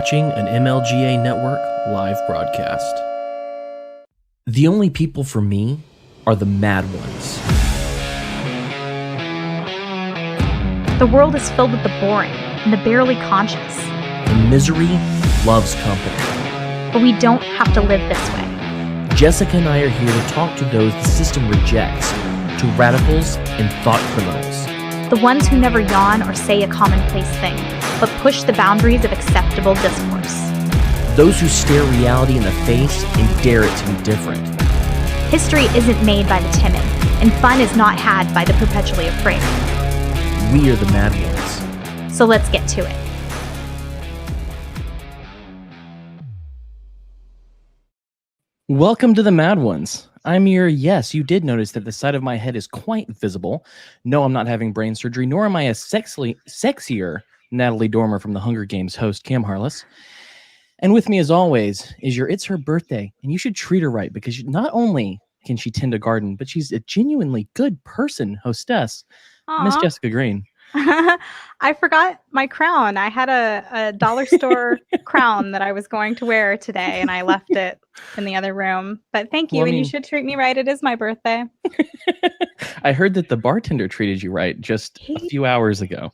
watching an MLGA Network live broadcast. The only people for me are the mad ones. The world is filled with the boring and the barely conscious. And misery loves company. But we don't have to live this way. Jessica and I are here to talk to those the system rejects, to radicals and thought criminals. The ones who never yawn or say a commonplace thing, but push the boundaries of acceptable discourse. Those who stare reality in the face and dare it to be different. History isn't made by the timid, and fun is not had by the perpetually afraid. We are the mad ones. So let's get to it. Welcome to the Mad Ones. I'm your, yes, you did notice that the side of my head is quite visible. No, I'm not having brain surgery, nor am I a sexier Natalie Dormer from the Hunger Games host, Cam Harless. And with me, as always, is It's Her Birthday, and you should treat her right, because not only can she tend a garden, but she's a genuinely good person, hostess, Miss Jessica Green. I forgot my crown. I had a dollar store crown that I was going to wear today, and I left it in the other room. But thank you, and you should treat me right. It is my birthday. I heard that the bartender treated you right just a few hours ago.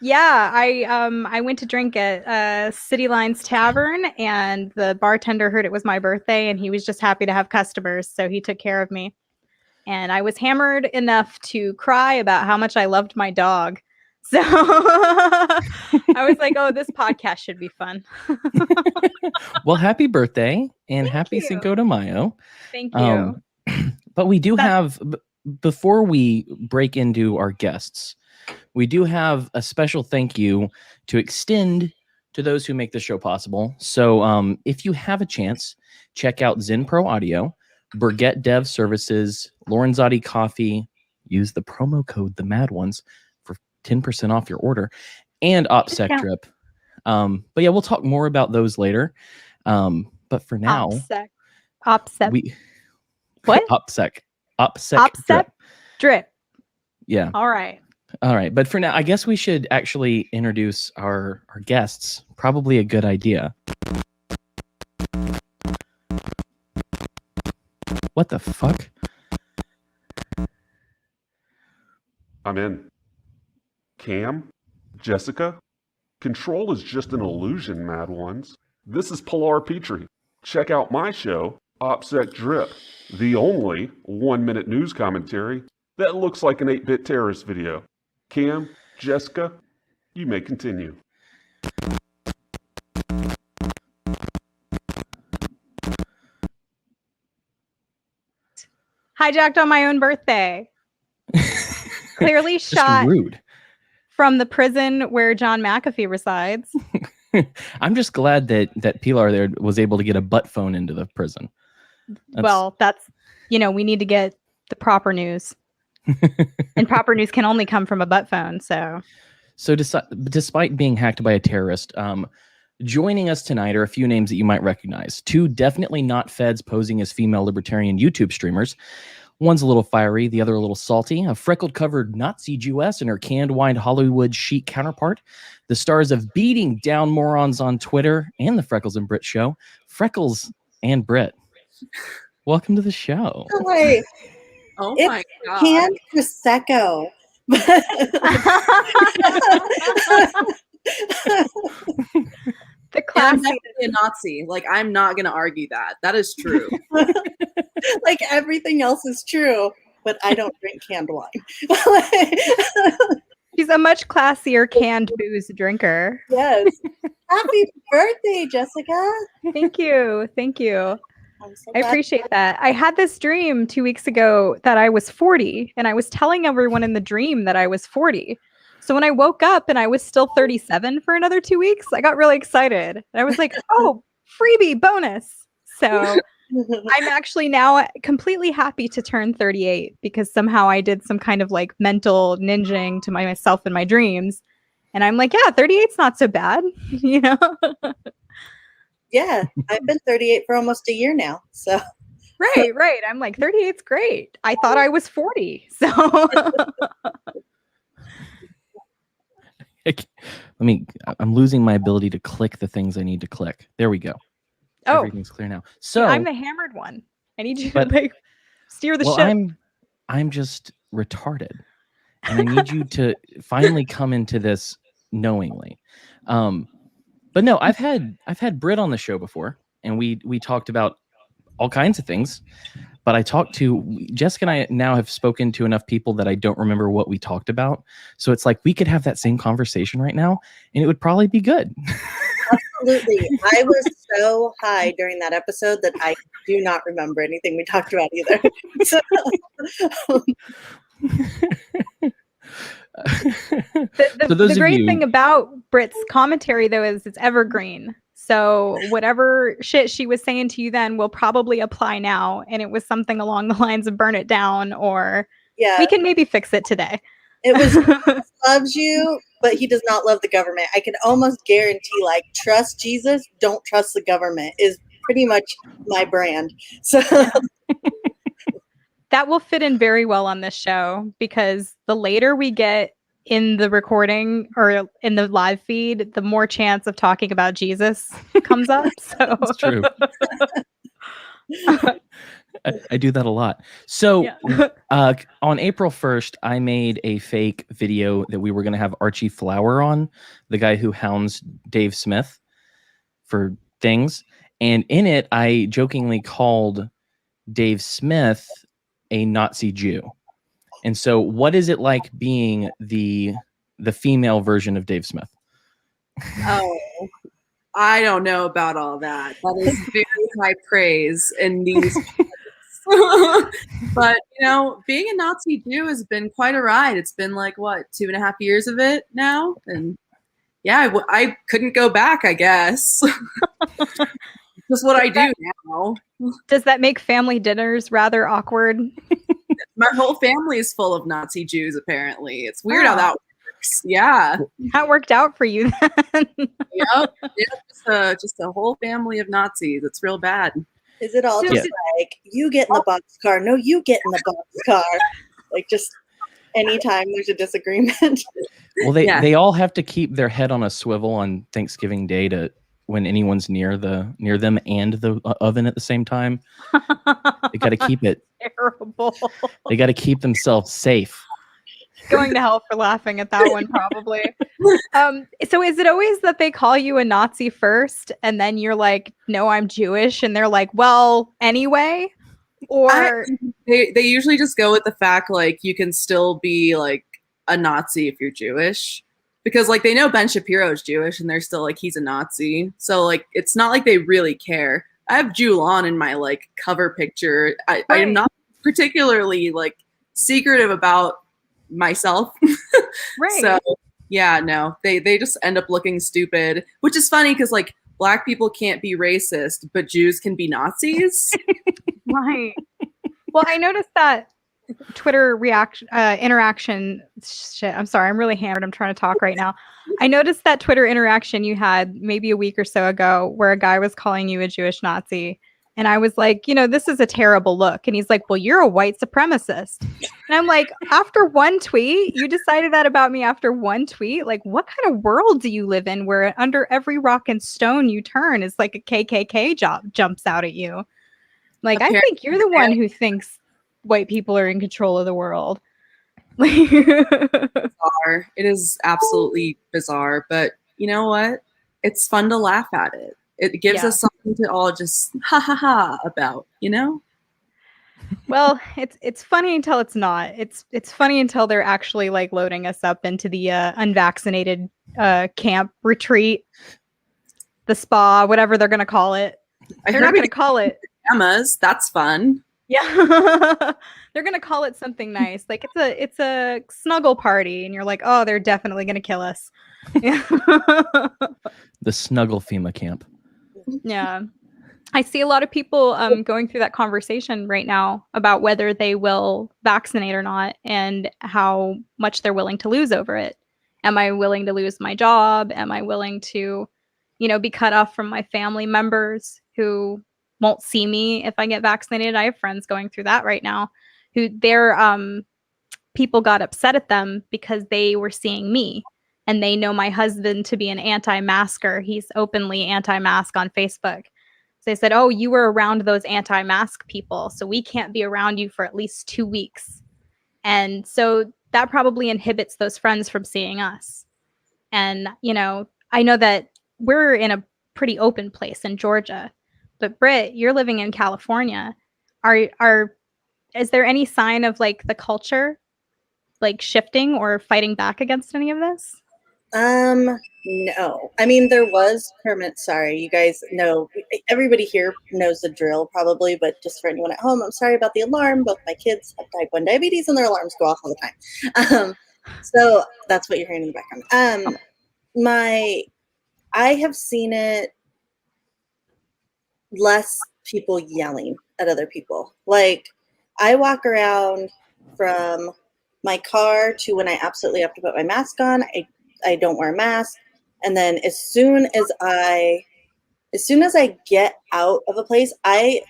Yeah, I went to drink at City Lines Tavern, and the bartender heard it was my birthday, and he was just happy to have customers, so he took care of me. And I was hammered enough to cry about how much I loved my dog. So I was like, oh, this podcast should be fun. Well, happy birthday and Thank happy you. Cinco de Mayo. Thank you. But we do have, before we break into our guests, we do have a special thank you to extend to those who make the show possible. So if you have a chance, check out Zen Pro Audio, Burgett Dev Services, Lorenzotti Coffee. Use the promo code The Mad Ones for 10% off your order, and OPSEC Trip. But yeah, we'll talk more about those later. But for now, OPSEC. What? OPSEC Drip. Yeah. All right. But for now, I guess we should actually introduce our guests. Probably a good idea. What the fuck? I'm in. Cam? Jessica? Control is just an illusion, Mad Ones. This is Pilar Petrie. Check out my show, OPSEC Drip, the only 1-minute news commentary that looks like an 8-bit terrorist video. Cam, Jessica, you may continue. Hijacked on my own birthday. Clearly shot rude. From the prison where John McAfee resides. I'm just glad that Pilar there was able to get a butt phone into the prison. That's we need to get the proper news. And proper news can only come from a butt phone. So despite being hacked by a terrorist, joining us tonight are a few names that you might recognize. 2 definitely not feds posing as female libertarian YouTube streamers. One's a little fiery, the other a little salty. A freckled-covered Nazi Jewess and her canned-wined Hollywood chic counterpart. The stars of beating down morons on Twitter and the Freckles and Britt show, Freckles and Britt. Welcome to the show. Hi. Oh it's my God. Canned Prosecco. The classic. I'm definitely a Nazi. Like, I'm not going to argue that. That is true. Like, everything else is true, but I don't drink canned wine. She's a much classier canned booze drinker. Yes. Happy birthday, Jessica. Thank you. I'm so I glad. appreciate that. I had this dream 2 weeks ago that I was 40, and I was telling everyone in the dream that I was 40. So when I woke up and I was still 37 for another 2 weeks, I got really excited. And I was like, oh, freebie bonus. So I'm actually now completely happy to turn 38 because somehow I did some kind of like mental ninjing to myself in my dreams. And I'm like, yeah, 38's not so bad, Yeah, I've been 38 for almost a year now. So Right. I'm like, 38's great. I thought I was 40. So I'm losing my ability to click the things I need to click. There we go. Oh, Everything's clear now. So I'm the hammered one. I need you to but- like steer the well, ship. I'm just retarded, and I need you to finally come into this knowingly. But no, I've had Britt on the show before, and we talked about all kinds of things. But I talked to Jessica, and I now have spoken to enough people that I don't remember what we talked about. So it's like we could have that same conversation right now, and it would probably be good. Absolutely. I was so high during that episode that I do not remember anything we talked about either. So, The great thing about Britt's commentary, though, is it's evergreen. So whatever shit she was saying to you then will probably apply now. And it was something along the lines of burn it down, or we can maybe fix it today. It was Jesus loves you, but he does not love the government. I can almost guarantee, like, trust Jesus, don't trust the government is pretty much my brand. So that will fit in very well on this show, because the later we get in the recording or in the live feed, the more chance of talking about Jesus comes up. So it's true. I do that a lot. So on April 1st, I made a fake video that we were going to have Archie Flower on, the guy who hounds Dave Smith for things. And in it, I jokingly called Dave Smith a Nazi Jew. And so what is it like being the female version of Dave Smith? Oh, I don't know about all that. That is very high praise in these but, you know, being a Nazi Jew has been quite a ride. It's been like, what, 2.5 years of it now? And yeah, I couldn't go back, I guess. Just what I do now. Does that make family dinners rather awkward? My whole family is full of Nazi Jews, apparently. It's weird how that works. Yeah. That worked out for you then. Yep. Just a whole family of Nazis. It's real bad. is it all just like, you get in the boxcar? No, you get in the boxcar. Like, just anytime there's a disagreement. Well, they all have to keep their head on a swivel on Thanksgiving Day to when anyone's near them and the oven at the same time. They got to keep it terrible. They got to keep themselves safe. Going to hell for laughing at that one, probably. So is it always that they call you a Nazi first and then you're like, no, I'm Jewish, and they're like, well, anyway? Or they usually just go with the fact, like, you can still be like a Nazi if you're Jewish, because like they know Ben Shapiro is Jewish and they're still like, he's a Nazi. So like it's not like they really care. I have Julan in my like cover picture. I am not particularly like secretive about myself. right. So yeah, no, they just end up looking stupid, which is funny because like Black people can't be racist, but Jews can be Nazis. Right. Well, I noticed that Twitter interaction. Shit, I'm sorry. I'm really hammered. I'm trying to talk right now. I noticed that Twitter interaction you had maybe a week or so ago where a guy was calling you a Jewish Nazi. And I was like, you know, this is a terrible look. And he's like, well, you're a white supremacist. And I'm like, after one tweet, you decided that about me after one tweet? Like, what kind of world do you live in where under every rock and stone you turn is like a KKK jumps out at you? Like, I think you're the one who thinks white people are in control of the world. Bizarre. It is absolutely bizarre, but you know what? It's fun to laugh at it. It gives us something to all just ha ha ha about, you know? Well, it's funny until it's not. It's funny until they're actually like loading us up into the unvaccinated camp retreat, the spa, whatever they're gonna call it. They're not gonna call it pajamas. That's fun. Yeah. They're gonna call it something nice. Like it's a snuggle party, and you're like, oh, they're definitely gonna kill us. Yeah. The snuggle FEMA camp. Yeah. I see a lot of people going through that conversation right now about whether they will vaccinate or not and how much they're willing to lose over it. Am I willing to lose my job? Am I willing to, you know, be cut off from my family members who won't see me if I get vaccinated? I have friends going through that right now who their people got upset at them because they were seeing me and they know my husband to be an anti-masker. He's openly anti-mask on Facebook. So they said, oh, you were around those anti-mask people, so we can't be around you for at least 2 weeks. And so that probably inhibits those friends from seeing us. And, you know, I know that we're in a pretty open place in Georgia, but Britt, you're living in California. Is there any sign of like the culture like shifting or fighting back against any of this? No. I mean, there was permanent. Sorry, you guys know. Everybody here knows the drill, probably, but just for anyone at home, I'm sorry about the alarm. Both my kids have type 1 diabetes, and their alarms go off all the time. So that's what you're hearing in the background. I have seen it less people yelling at other people. Like, I walk around from my car to when I absolutely have to put my mask on. I don't wear a mask. And then as soon as I get out of a place, I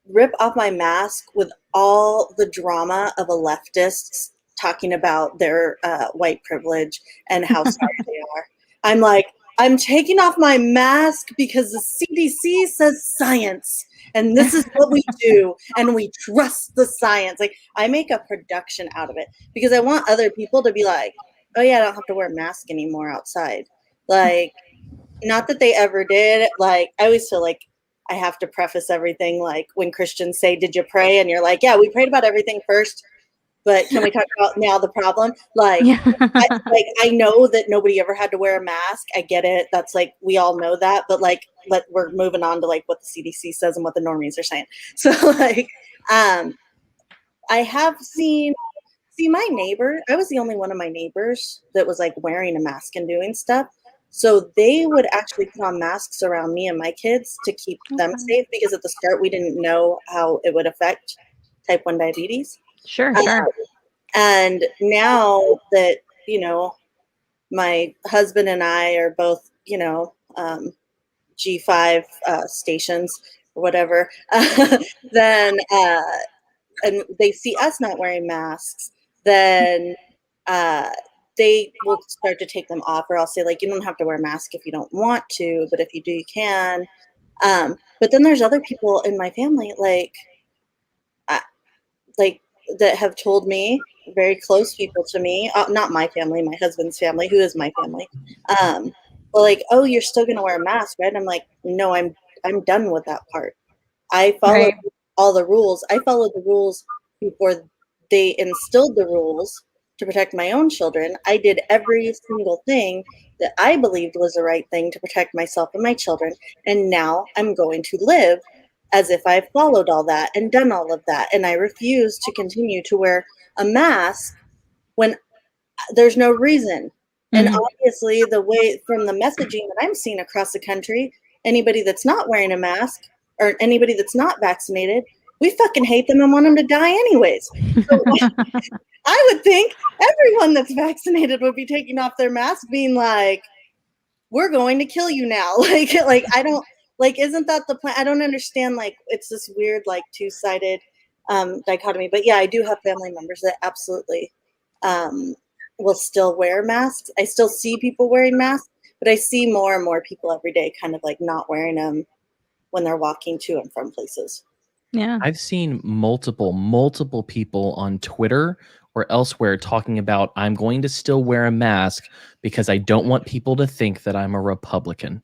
rip off my mask with all the drama of a leftist talking about their white privilege and how sorry they are. I'm like, I'm taking off my mask because the CDC says science, and this is what we do, and we trust the science. Like, I make a production out of it because I want other people to be like, oh yeah, I don't have to wear a mask anymore outside. Like, not that they ever did. Like, I always feel like I have to preface everything, like when Christians say, did you pray? And you're like, yeah, we prayed about everything first, but can we talk about now the problem? Like, Yeah. I know that nobody ever had to wear a mask. I get it. That's like, we all know that, but like, we're moving on to like what the CDC says and what the normies are saying. So like, I have seen my neighbor, I was the only one of my neighbors that was like wearing a mask and doing stuff. So they would actually put on masks around me and my kids to keep them safe, because at the start we didn't know how it would affect type 1 diabetes. Sure. And now that, you know, my husband and I are both, you know, G5 stations or whatever, then and they see us not wearing masks, then they will start to take them off, or I'll say, like, you don't have to wear a mask if you don't want to, but if you do, you can. But then there's other people in my family, like that have told me, very close people to me, not my family, my husband's family, who is my family, well, like, oh, you're still gonna wear a mask, right? And I'm like, no, I'm done with that part. I followed all the rules. I followed the rules before they instilled the rules to protect my own children. I did every single thing that I believed was the right thing to protect myself and my children. And now I'm going to live as if I've followed all that and done all of that. And I refuse to continue to wear a mask when there's no reason. And obviously, the way from the messaging that I'm seeing across the country, anybody that's not wearing a mask or anybody that's not vaccinated, we fucking hate them and want them to die anyways. So I would think everyone that's vaccinated would be taking off their mask, being like, we're going to kill you now. Like I don't, like, isn't that the plan? I don't understand. Like, it's this weird, like, two-sided dichotomy. But yeah, I do have family members that absolutely will still wear masks. I still see people wearing masks, but I see more and more people every day kind of like not wearing them when they're walking to and from places. Yeah. I've seen multiple people on Twitter or elsewhere talking about, I'm going to still wear a mask because I don't want people to think that I'm a Republican.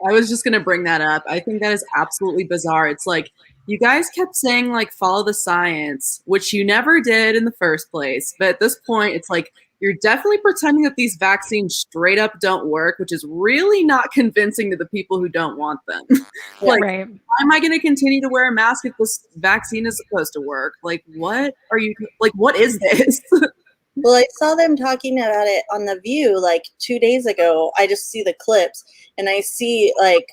I was just going to bring that up. I think that is absolutely bizarre. It's like, you guys kept saying, like, follow the science, which you never did in the first place. But at this point, it's like, you're definitely pretending that these vaccines straight up don't work, which is really not convincing to the people who don't want them. Like, Right. why am I going to continue to wear a mask if this vaccine is supposed to work? Like, what are you, like, what is this? Well, I saw them talking about it on The View like 2 days ago. I just see the clips and I see like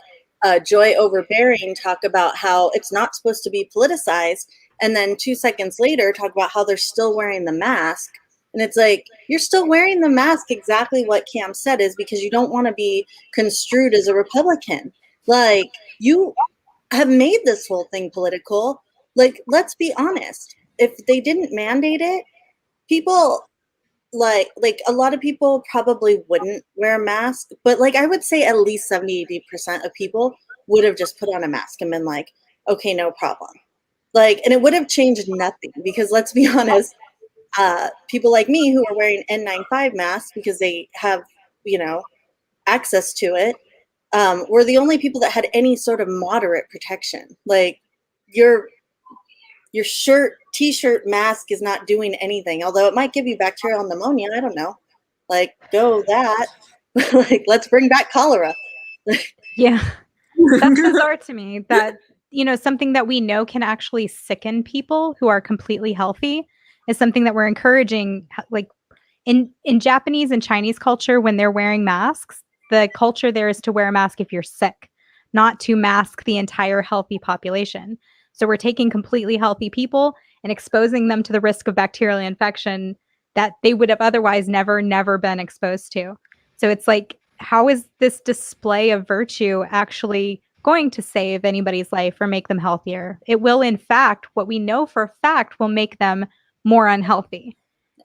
Joy Overbearing talk about how it's not supposed to be politicized. And then 2 seconds later, talk about how they're still wearing the mask. And it's like, you're still wearing the mask. Exactly what Cam said is because you don't want to be construed as a Republican. Like, you have made this whole thing political. Like, let's be honest. If they didn't mandate it, people like a lot of people probably wouldn't wear a mask, but like I would say at least 70-80% of people would have just put on a mask and been like, okay, no problem. Like, and it would have changed nothing because let's be honest, people like me who are wearing N95 masks because they have, access to it, were the only people that had any sort of moderate protection. Like your t-shirt mask is not doing anything, although it might give you bacterial pneumonia. I don't know. Like, go that. Like, let's bring back cholera. Yeah. That's bizarre to me that, something that we know can actually sicken people who are completely healthy is something that we're encouraging. Like in Japanese and Chinese culture, when they're wearing masks, the culture there is to wear a mask if you're sick, not to mask the entire healthy population. So we're taking completely healthy people and exposing them to the risk of bacterial infection that they would have otherwise never been exposed to. So it's like, how is this display of virtue actually going to save anybody's life or make them healthier? It will, in fact, what we know for a fact will make them more unhealthy.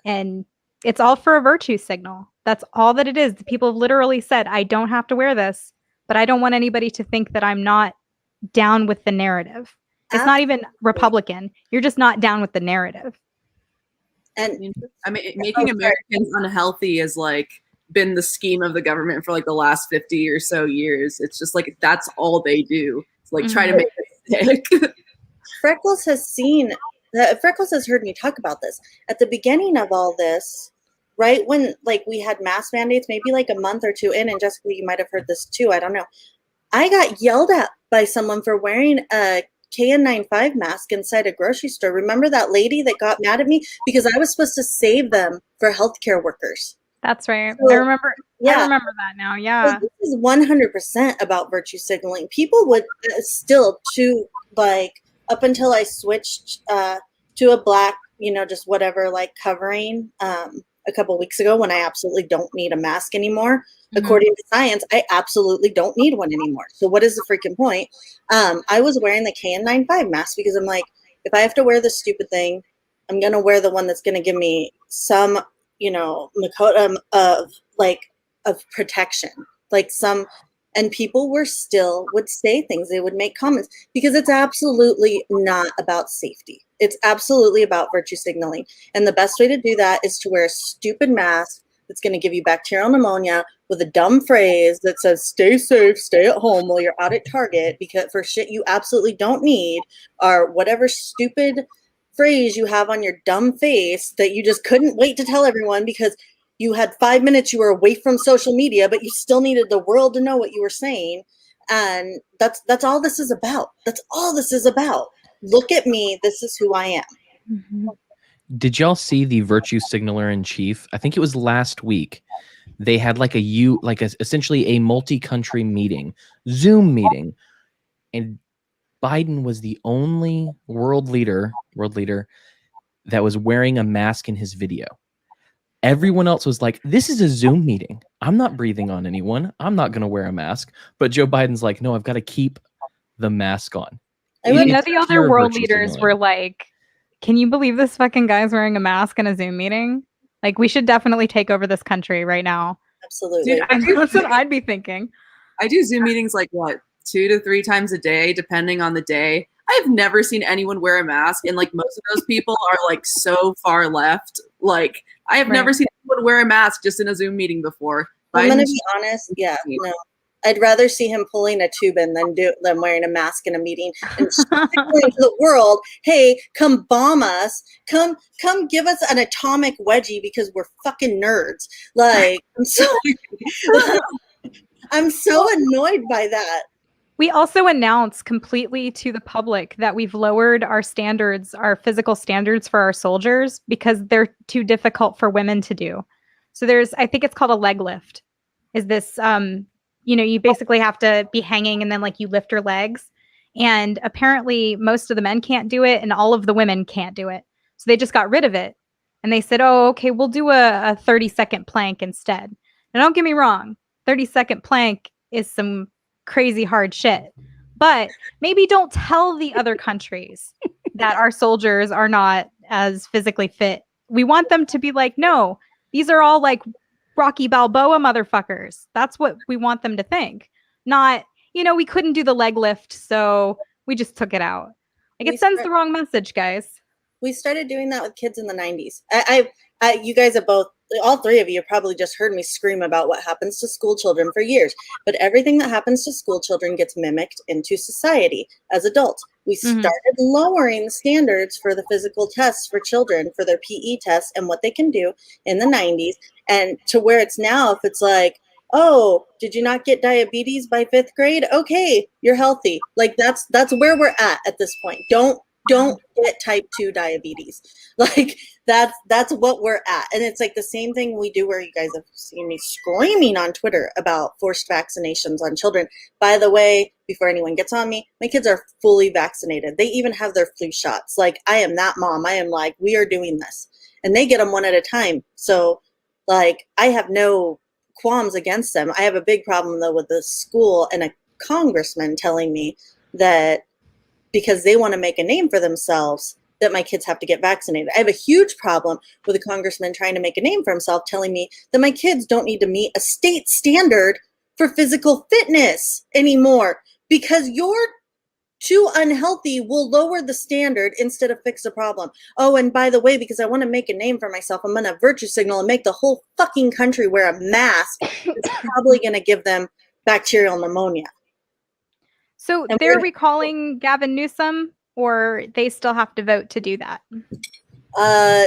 And it's all for a virtue signal. That's all that it is. The people have literally said, I don't have to wear this, but I don't want anybody to think that I'm not down with the narrative. It's not even Republican. You're just not down with the narrative. And I mean, making Americans unhealthy has like been the scheme of the government for like the last 50 or so years. It's just like that's all they do. It's like try to make it sick. Freckles has heard me talk about this at the beginning of all this, right when like we had mask mandates, maybe like a month or two in, and Jessica, you might have heard this too. I don't know. I got yelled at by someone for wearing a KN95 mask inside a grocery store. Remember that lady that got mad at me because I was supposed to save them for healthcare workers? That's right. So, I remember that now. Yeah. So this is 100% about virtue signaling. People would still like up until I switched to a black, just whatever, like covering a couple weeks ago when I absolutely don't need a mask anymore. Mm-hmm. According to science, I absolutely don't need one anymore. So what is the freaking point? I was wearing the KN95 mask because I'm like, if I have to wear this stupid thing, I'm going to wear the one that's going to give me some, modicum of protection, like some. And people would say things. They would make comments because it's absolutely not about safety. It's absolutely about virtue signaling. And the best way to do that is to wear a stupid mask that's going to give you bacterial pneumonia with a dumb phrase that says, stay safe, stay at home while you're out at Target, because for shit you absolutely don't need, or whatever stupid phrase you have on your dumb face that you just couldn't wait to tell everyone because you had 5 minutes, you were away from social media, but you still needed the world to know what you were saying. And that's all this is about. That's all this is about. Look at me. This is who I am. Mm-hmm. Did y'all see the virtue signaler in chief? I think it was last week. They had essentially a multi-country meeting, Zoom meeting. And Biden was the only world leader that was wearing a mask in his video. Everyone else was like, this is a Zoom meeting. I'm not breathing on anyone. I'm not going to wear a mask. But Joe Biden's like, no, I've got to keep the mask on. The other world leaders were like, can you believe this fucking guy's wearing a mask in a Zoom meeting? Like, we should definitely take over this country right now. Absolutely. Dude, that's what I'd be thinking. I do Zoom meetings like, 2 to 3 times a day, depending on the day. I've never seen anyone wear a mask, and like most of those people are like so far left. Like I have never seen anyone wear a mask just in a Zoom meeting before. I'm gonna be honest. Yeah, no. I'd rather see him pulling a tubin than wearing a mask in a meeting and signaling to the world, "Hey, come bomb us! Come give us an atomic wedgie because we're fucking nerds." Like, I'm so annoyed by that. We also announced completely to the public that we've lowered our standards, our physical standards for our soldiers because they're too difficult for women to do. So I think it's called a leg lift. Is this, you basically have to be hanging and then like you lift your legs. And apparently most of the men can't do it and all of the women can't do it. So they just got rid of it. And they said, oh, okay, we'll do a 30-second plank instead. Now don't get me wrong. 30-second plank is some crazy hard shit, but maybe don't tell the other countries that our soldiers are not as physically fit. We want them to be like, no, These are all like Rocky Balboa motherfuckers. That's what we want them to think. Not, we couldn't do the leg lift, so we just took it out. Like, it sends the wrong message, guys. We started doing that with kids in the 90s. You guys have all three of you have probably just heard me scream about what happens to school children for years. But everything that happens to school children gets mimicked into society as adults. We started lowering the standards for the physical tests for children, for their PE tests and what they can do in the 90s. And to where it's now, if it's like, oh, did you not get diabetes by 5th grade? Okay, you're healthy. Like that's where we're at this point. Don't get type 2 diabetes. Like that's what we're at. And it's like the same thing we do where you guys have seen me screaming on Twitter about forced vaccinations on children. By the way, before anyone gets on me, my kids are fully vaccinated. They even have their flu shots. Like, I am that mom. I am like, we are doing this. And they get them one at a time. So like, I have no qualms against them. I have a big problem though with the school and a congressman telling me that because they want to make a name for themselves, that my kids have to get vaccinated. I have a huge problem with a congressman trying to make a name for himself, telling me that my kids don't need to meet a state standard for physical fitness anymore because you're too unhealthy will lower the standard instead of fix the problem. Oh, and by the way, because I want to make a name for myself, I'm going to virtue signal and make the whole fucking country wear a mask. It's probably going to give them bacterial pneumonia. So they're recalling Gavin Newsom, or they still have to vote to do that?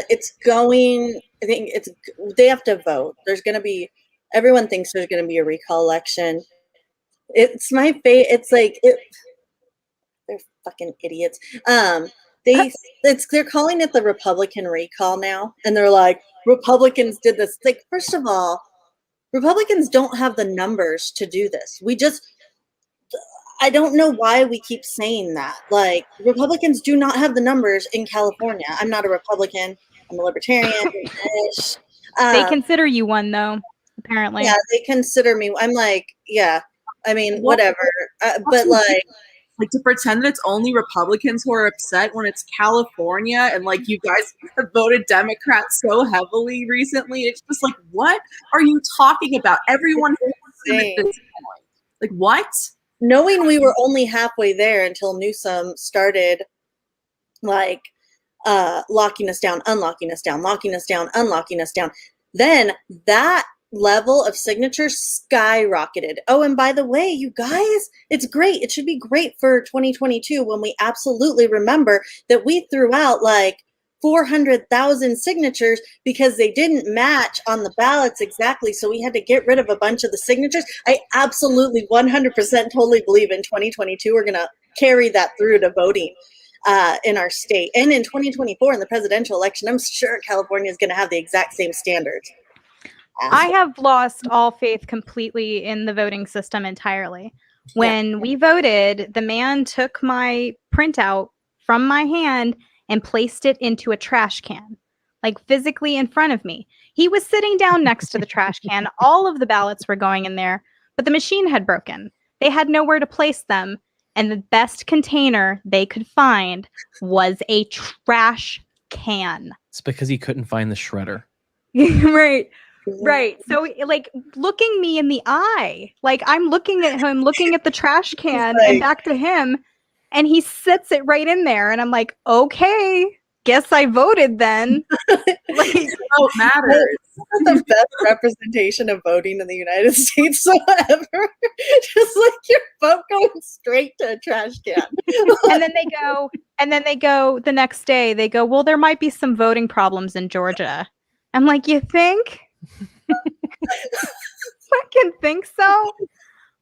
It's going, I think they have to vote. There's going to be, everyone thinks there's going to be a recall election. It's my fate. It's like, they're fucking idiots. They're calling it the Republican recall now. And they're like, Republicans did this. Like, first of all, Republicans don't have the numbers to do this. I don't know why we keep saying that. Like, Republicans do not have the numbers in California. I'm not a Republican. I'm a Libertarian. They consider you one, though, apparently. Yeah, they consider me. I'm like, yeah. I mean, whatever. But like to pretend that it's only Republicans who are upset when it's California and like you guys have voted Democrat so heavily recently. It's just like, what are you talking about? Everyone hates at this point. Like, what? Knowing we were only halfway there until Newsom started like locking us down, unlocking us down, locking us down, unlocking us down, then that level of signatures skyrocketed. Oh, and by the way, you guys, it's great. It should be great for 2022 when we absolutely remember that we threw out like 400,000 signatures because they didn't match on the ballots exactly. So we had to get rid of a bunch of the signatures. I absolutely 100% totally believe in 2022 we're going to carry that through to voting in our state. And in 2024 in the presidential election, I'm sure California is going to have the exact same standards. I have lost all faith completely in the voting system entirely. When we voted, the man took my printout from my hand and placed it into a trash can, like physically in front of me. He was sitting down next to the trash can. All of the ballots were going in there, but the machine had broken. They had nowhere to place them. And the best container they could find was a trash can. It's because he couldn't find the shredder. Right. Right. So like looking me in the eye, like I'm looking at him, looking at the trash can and back to him, and he sits it right in there. And I'm like, okay, guess I voted then. Like, what matters. The best representation of voting in the United States ever. Just like your vote going straight to a trash can. And then they go the next day, they go, well, there might be some voting problems in Georgia. I'm like, you think? Fucking think so?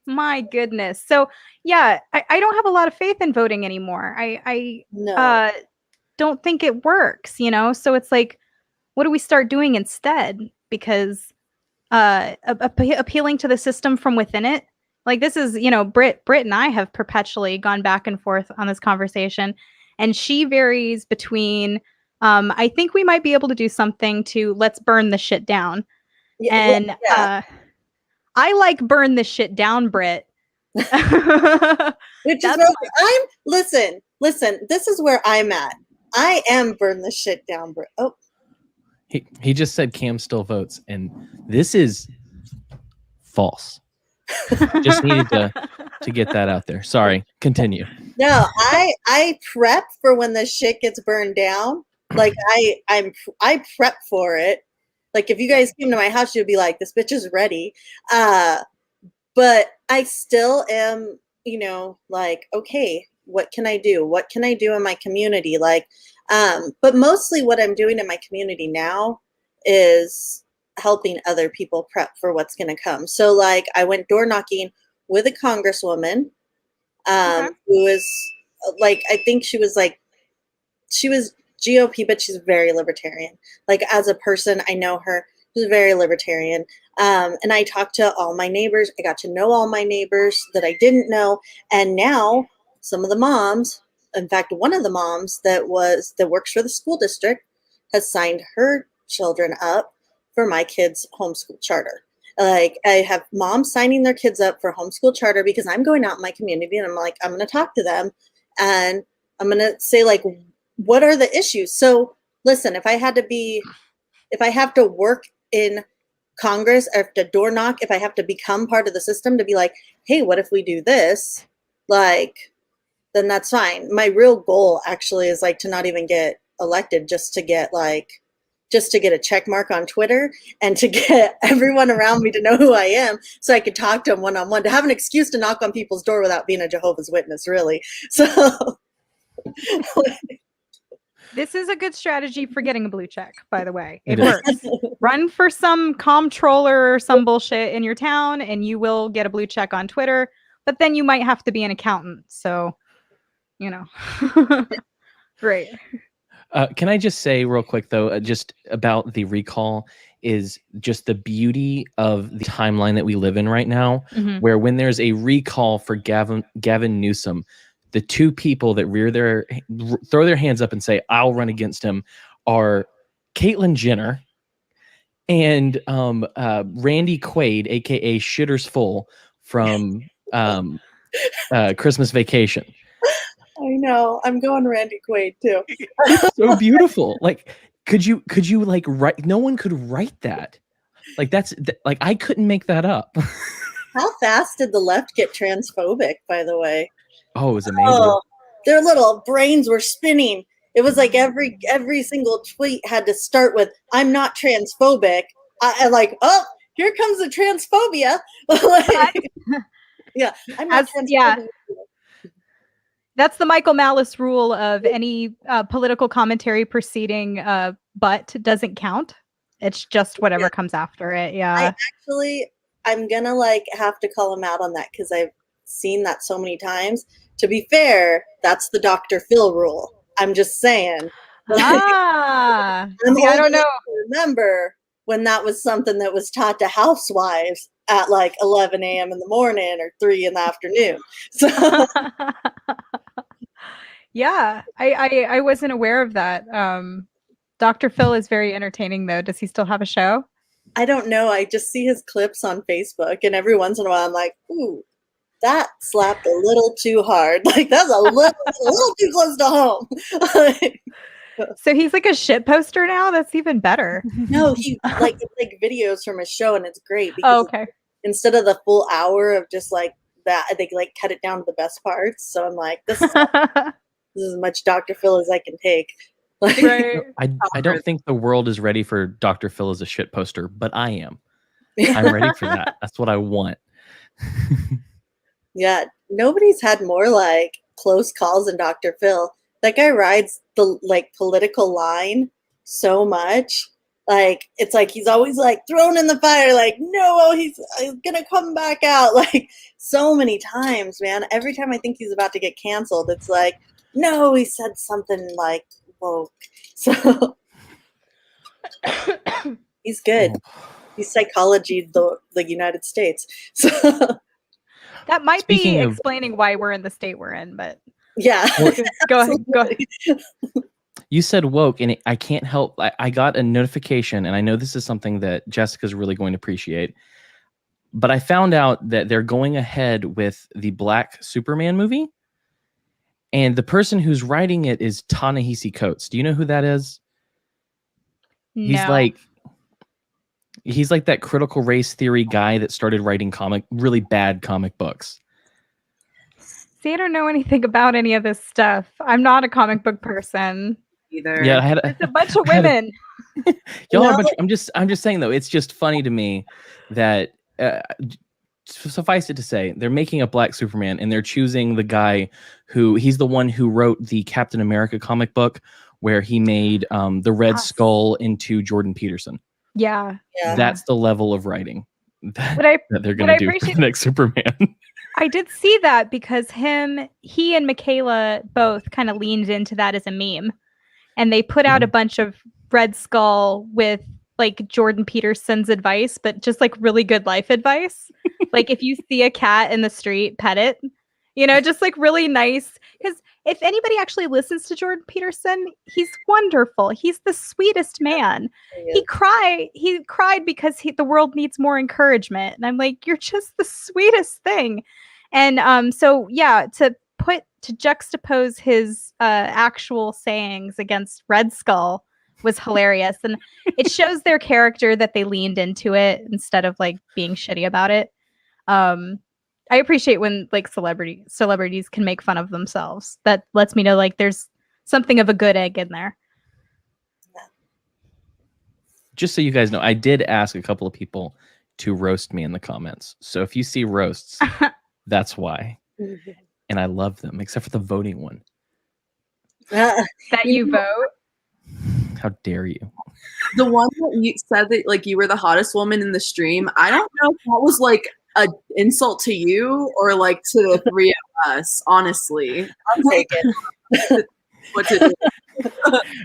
My goodness. So yeah, I don't have a lot of faith in voting anymore. I don't think it works, So it's like, what do we start doing instead? Because appealing to the system from within it. Like this is, Britt and I have perpetually gone back and forth on this conversation, and she varies between I think we might be able to do something to let's burn the shit down. I like burn the shit down, Britt. Which is where listen, this is where I'm at. I am burn the shit down, Britt. Oh. He just said Cam still votes, and this is false. Just needed to get that out there. Sorry, continue. No, I prep for when the shit gets burned down. Like I prep for it. Like if you guys came to my house, you'd be like, this bitch is ready. But I still am, like, okay, what can I do? What can I do in my community? Like, but mostly what I'm doing in my community now is helping other people prep for what's going to come. So like I went door knocking with a congresswoman who is like, I think she was GOP, but she's very libertarian. Like as a person, I know her. She's very libertarian. And I talked to all my neighbors. I got to know all my neighbors that I didn't know. And now some of the moms, in fact, one of the moms that works for the school district has signed her children up for my kids' homeschool charter. Like I have moms signing their kids up for homeschool charter because I'm going out in my community and I'm like, I'm going to talk to them and I'm going to say like, what are the issues? So listen, if I have to work in Congress or to door knock, if I have to become part of the system to be like, hey, what if we do this? Like, then that's fine. My real goal actually is like to not even get elected, just to get a check mark on Twitter and to get everyone around me to know who I am so I could talk to them one-on-one, to have an excuse to knock on people's door without being a Jehovah's Witness, really. So this is a good strategy for getting a blue check, by the way. It It works. Run for some comptroller or some bullshit in your town and you will get a blue check on Twitter, but then you might have to be an accountant. So, great. Can I just say real quick, though, just about the recall is just the beauty of the timeline that we live in right now, where when there's a recall for Gavin Newsom, the two people that throw their hands up and say, I'll run against him are Caitlyn Jenner and Randy Quaid, a.k.a. Shitters Full from Christmas Vacation. I know. I'm going Randy Quaid too. It's so beautiful. Like, could you like write? No one could write that. Like like I couldn't make that up. How fast did the left get transphobic, by the way? Oh, it was amazing. Oh, their little brains were spinning. It was like every single tweet had to start with, I'm not transphobic. I like, oh, here comes the transphobia. Like, yeah, I'm not transphobic. Yeah. That's the Michael Malice rule of any political commentary preceding but doesn't count. It's just whatever comes after it. Yeah. I'm going to like have to call him out on that because I've seen that so many times. To be fair, that's the Dr. Phil rule. I'm just saying. I don't know. Remember when that was something that was taught to housewives at like 11 a.m. in the morning or 3 in the afternoon. So yeah, I wasn't aware of that. Dr. Phil is very entertaining though. Does he still have a show? I don't know. I just see his clips on Facebook and every once in a while I'm like, ooh, that slapped a little too hard. Like that's a little too close to home. So he's like a shit poster now? That's even better. No, he like videos from his show and it's great because okay. Instead of the full hour of just like that, they like cut it down to the best parts. So I'm like, this is as much Dr. Phil as I can take. Like, Right. I don't think the world is ready for Dr. Phil as a shit poster, but I am. I'm ready for that. That's what I want. Yeah, nobody's had more like close calls than Dr. Phil. That guy rides the like political line so much. Like it's like he's always like thrown in the fire, like, no, he's gonna come back out. Like so many times, man. Every time I think he's about to get canceled, it's like, no, he said something like woke. So he's good. He's psychology the United States. So That might Speaking be of- explaining why we're in the state we're in, but yeah. go ahead. You said woke, and I can't help. I got a notification, and I know this is something that Jessica's really going to appreciate. But I found out that they're going ahead with the Black Superman movie, and the person who's writing it is Ta-Nehisi Coates. Do you know who that is? He's No. like that critical race theory guy that started writing really bad comic books. See, I don't know anything about any of this stuff. I'm not a comic book person. Either. Yeah, It's a bunch of women. y'all are a No. bunch. I'm just saying though, it's just funny to me that suffice it to say, they're making a black Superman and they're choosing the guy he's the one who wrote the Captain America comic book where he made the Red Yes. Skull into Jordan Peterson. Yeah. Yeah. That's the level of writing that But I they're but going I to do for appreciate- the next Superman. I did see that because he and Michaela both kind of leaned into that as a meme. And they put out a bunch of Red Skull with like Jordan Peterson's advice, but just like really good life advice. Like if you see a cat in the street, pet it. You know, just like really nice. Because if anybody actually listens to Jordan Peterson, he's wonderful. He's the sweetest man. He cried because the world needs more encouragement. And I'm like, you're just the sweetest thing. And so yeah, to juxtapose his actual sayings against Red Skull was hilarious. And it shows their character that they leaned into it instead of like being shitty about it. I appreciate when like celebrities can make fun of themselves. That lets me know like there's something of a good egg in there. Just so you guys know, I did ask a couple of people to roast me in the comments. So if you see roasts, that's why. And I love them, except for the voting one. That you vote. How dare you? The one that you said that like you were the hottest woman in the stream, I don't know if that was like an insult to you or like to the three of us, honestly. I'll take it. What to do?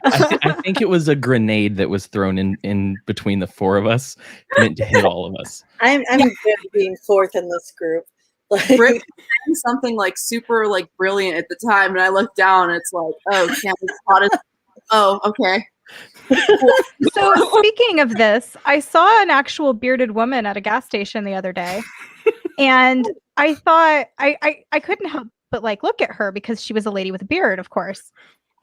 I think it was a grenade that was thrown in between the four of us, meant to hit all of us. I'm good being fourth in this group. Like, Britt was saying something like super like brilliant at the time, and I looked down and it's like, oh, Campbell's hottest. Oh, okay. So speaking of this, I saw an actual bearded woman at a gas station the other day, and I thought I couldn't help but like look at her because she was a lady with a beard, of course.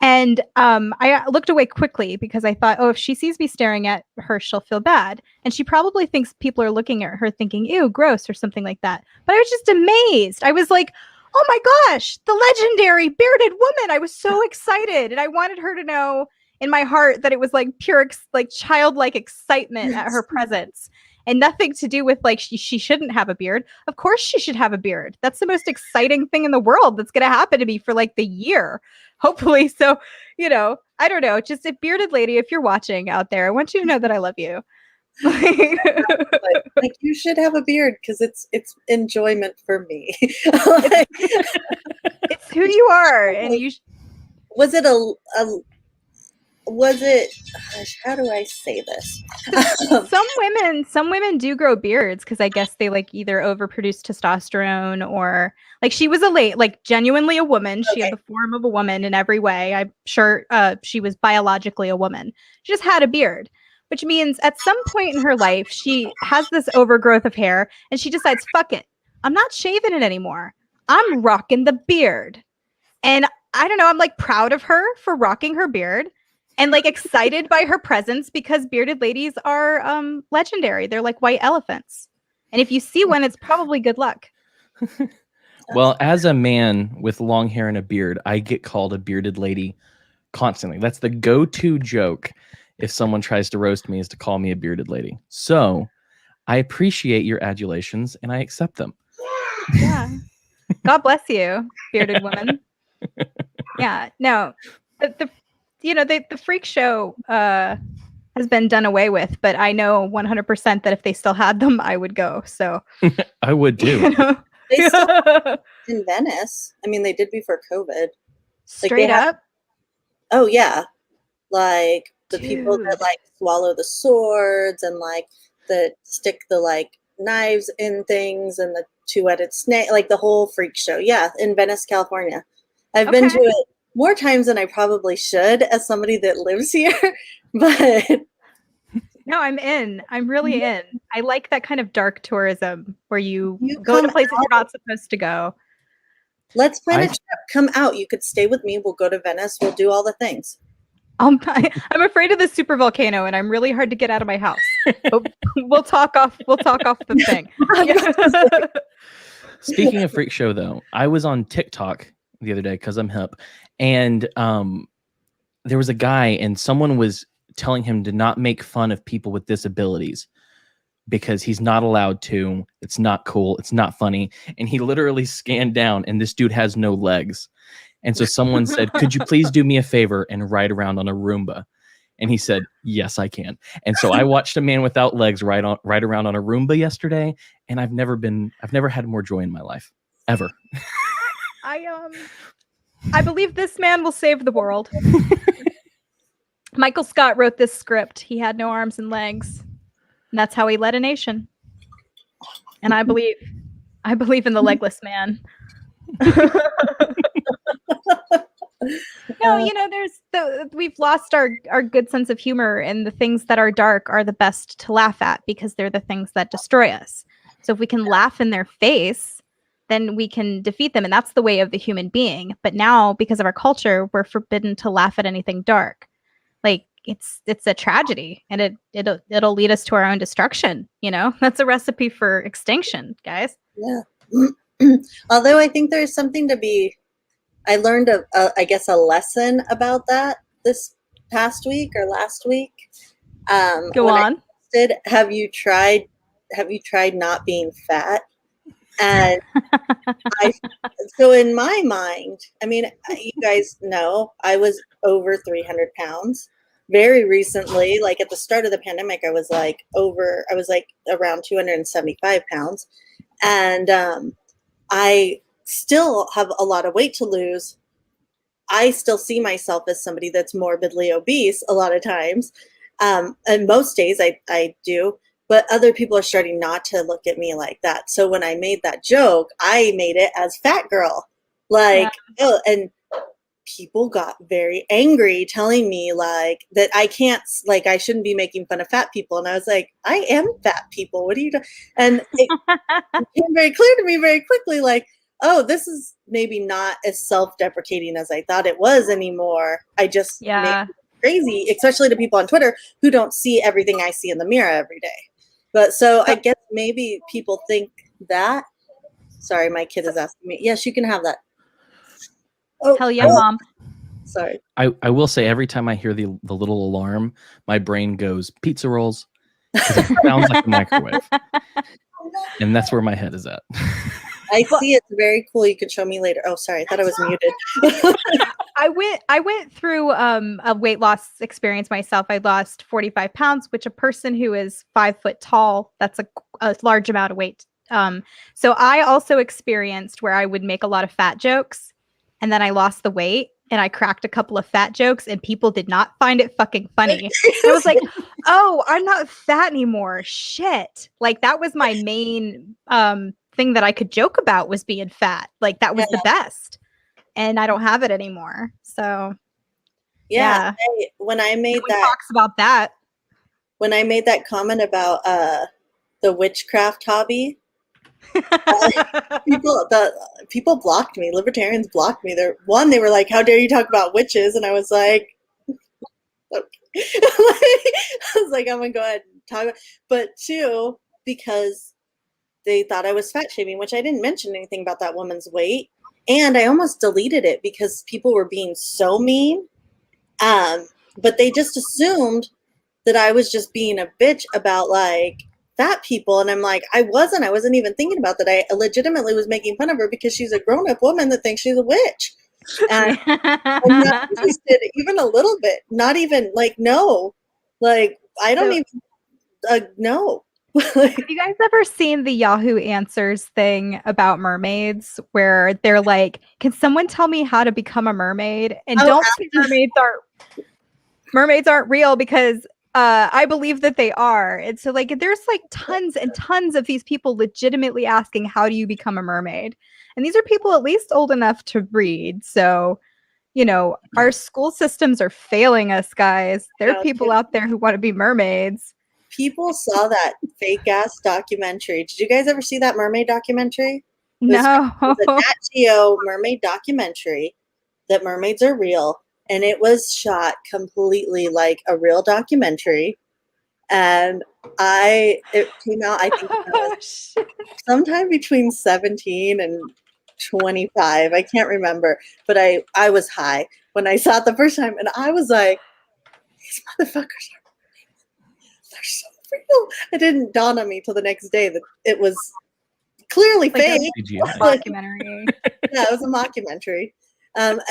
And I looked away quickly because I thought, oh, if she sees me staring at her, she'll feel bad. And she probably thinks people are looking at her thinking, ew, gross, or something like that. But I was just amazed. I was like, oh my gosh, the legendary bearded woman. I was so excited. And I wanted her to know in my heart that it was like pure, like childlike excitement at her presence. And nothing to do with like she shouldn't have a beard. Of course she should have a beard. That's the most exciting thing in the world that's going to happen to me for like the year, hopefully. So, you know, I don't know. Just a bearded lady, if you're watching out there, I want you to know that I love you. like you should have a beard because it's enjoyment for me. It's who you are, and you. Was it gosh, how do I say this? Some women do grow beards because I guess they like either overproduce testosterone or like she was like genuinely a woman. She had the form of a woman in every way. I'm sure she was biologically a woman. She just had a beard, which means at some point in her life she has this overgrowth of hair and she decides, fuck it, I'm not shaving it anymore. I'm rocking the beard. And I don't know, I'm like proud of her for rocking her beard. And like excited by her presence because bearded ladies are legendary. They're like white elephants. And if you see one, it's probably good luck. Well, as a man with long hair and a beard, I get called a bearded lady constantly. That's the go-to joke if someone tries to roast me, is to call me a bearded lady. So I appreciate your adulations and I accept them. Yeah. God bless you, bearded woman. Yeah. No, the freak show has been done away with, but I know 100% that if they still had them, I would go. So I would too. You know? They still in Venice. I mean, they did before COVID. Straight up. Oh yeah, like the people Dude. that like swallow the swords and like the stick the like knives in things and the two-headed snake, like the whole freak show. Yeah, in Venice, California. I've been to it more times than I probably should as somebody that lives here, but No, I'm in. I'm really in. I like that kind of dark tourism where you go come to places out. you're not supposed to go. Let's plan a trip. Come out. You could stay with me. We'll go to Venice. We'll do all the things. I'm afraid of the super volcano, and I'm really hard to get out of my house. But we'll talk off the thing. Speaking of freak show, though, I was on TikTok the other day because I'm hip, and there was a guy, and someone was telling him to not make fun of people with disabilities because he's not allowed to. It's not cool. It's not funny. And he literally scanned down, and this dude has no legs. And so someone said, "Could you please do me a favor and ride around on a Roomba?" And he said, "Yes, I can." And so I watched a man without legs ride around on a Roomba yesterday, and I've never had more joy in my life ever. I believe this man will save the world. Michael Scott wrote this script. He had no arms and legs, and that's how he led a nation. And I believe in the legless man. No, we've lost our good sense of humor, and the things that are dark are the best to laugh at because they're the things that destroy us. So if we can laugh in their face, then we can defeat them, and that's the way of the human being. But now, because of our culture, we're forbidden to laugh at anything dark. Like it's a tragedy, and it'll lead us to our own destruction. That's a recipe for extinction, guys. Yeah. Although I think there's something to be. I learned I guess a lesson about that this past week or last week. Go on. Have you tried not being fat? And so in my mind, I mean, you guys know I was over 300 pounds. Very recently, like at the start of the pandemic, I was like around 275 pounds. And I still have a lot of weight to lose. I still see myself as somebody that's morbidly obese a lot of times. And most days I do, but other people are starting not to look at me like that. So when I made that joke, I made it as fat girl. And people got very angry telling me like that I shouldn't be making fun of fat people. And I was like, I am fat people. What are you doing? And it became very clear to me very quickly, like, oh, this is maybe not as self-deprecating as I thought it was anymore. I just made it crazy, especially to people on Twitter who don't see everything I see in the mirror every day. But so I guess maybe people think that. Sorry, my kid is asking me. Yes, you can have that. Oh, hell yeah, Mom. Sorry. I will say every time I hear the little alarm, my brain goes pizza rolls. It sounds like a microwave. And that's where my head is at. I see it's very cool. You can show me later. Oh, sorry. I thought I was muted. I went through a weight loss experience myself. I lost 45 pounds, which a person who is 5 foot tall, that's a large amount of weight. So I also experienced where I would make a lot of fat jokes, and then I lost the weight, and I cracked a couple of fat jokes, and people did not find it fucking funny. I was like, oh, I'm not fat anymore. Shit. Like that was my main thing that I could joke about was being fat. Like that was the best. And I don't have it anymore. So yeah. When I made that talks about that. When I made that comment about the witchcraft hobby, people blocked me. Libertarians blocked me. They were like, how dare you talk about witches? And I was like, okay. I was like, I'm gonna go ahead and talk about. But two, because they thought I was fat shaming, which I didn't mention anything about that woman's weight. And I almost deleted it because people were being so mean. But they just assumed that I was just being a bitch about like fat people. And I'm like, I wasn't even thinking about that. I legitimately was making fun of her because she's a grown-up woman that thinks she's a witch. And I'm not interested even a little bit. Not even like, no. Like, I don't even no. Have you guys ever seen the Yahoo Answers thing about mermaids where they're like, can someone tell me how to become a mermaid? And don't say mermaids aren't real because I believe that they are. And so like there's like tons and tons of these people legitimately asking, how do you become a mermaid? And these are people at least old enough to read. So, our school systems are failing us, guys. There are people out there who want to be mermaids. People saw that fake ass documentary. Did you guys ever see that mermaid documentary? No. It was a Nat Geo mermaid documentary that mermaids are real. and it was shot completely like a real documentary. And it came out, I think, sometime between 17 and 25. I can't remember, but I was high when I saw it the first time, and I was like, these motherfuckers they're so real. It didn't dawn on me till the next day that it was clearly Like fake. a documentary. Yeah, it was a mockumentary.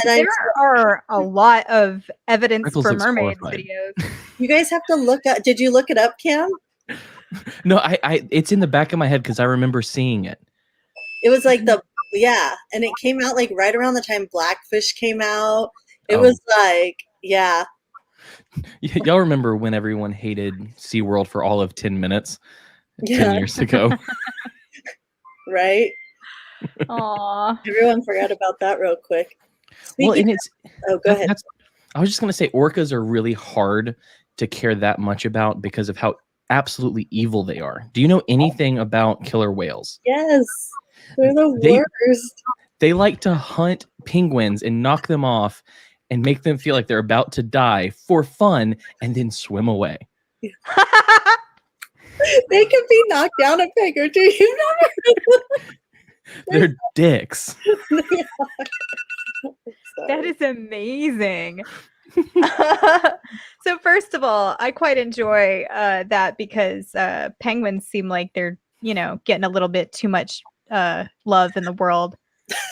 There are a lot of evidence Freckles for looks mermaid horrified. videos. You guys have to look up. Did you look it up, Cam? No, I it's in the back of my head because I remember seeing it. It was like and it came out like right around the time Blackfish came out. It Oh. was like, yeah. Y'all remember when everyone hated SeaWorld for all of 10 minutes 10 Yeah. years ago? Right? Aw. Everyone forgot about that real quick. Well, Speaking and it's oh, go ahead. I was just gonna say orcas are really hard to care that much about because of how absolutely evil they are. Do you know anything about killer whales? Yes. They're the They- worst. They like to hunt penguins and knock them off and make them feel like they're about to die for fun and then swim away. They can be knocked down a peg or two. You They're dicks. know? That is amazing. So first of all, I quite enjoy that because penguins seem like they're, getting a little bit too much love in the world.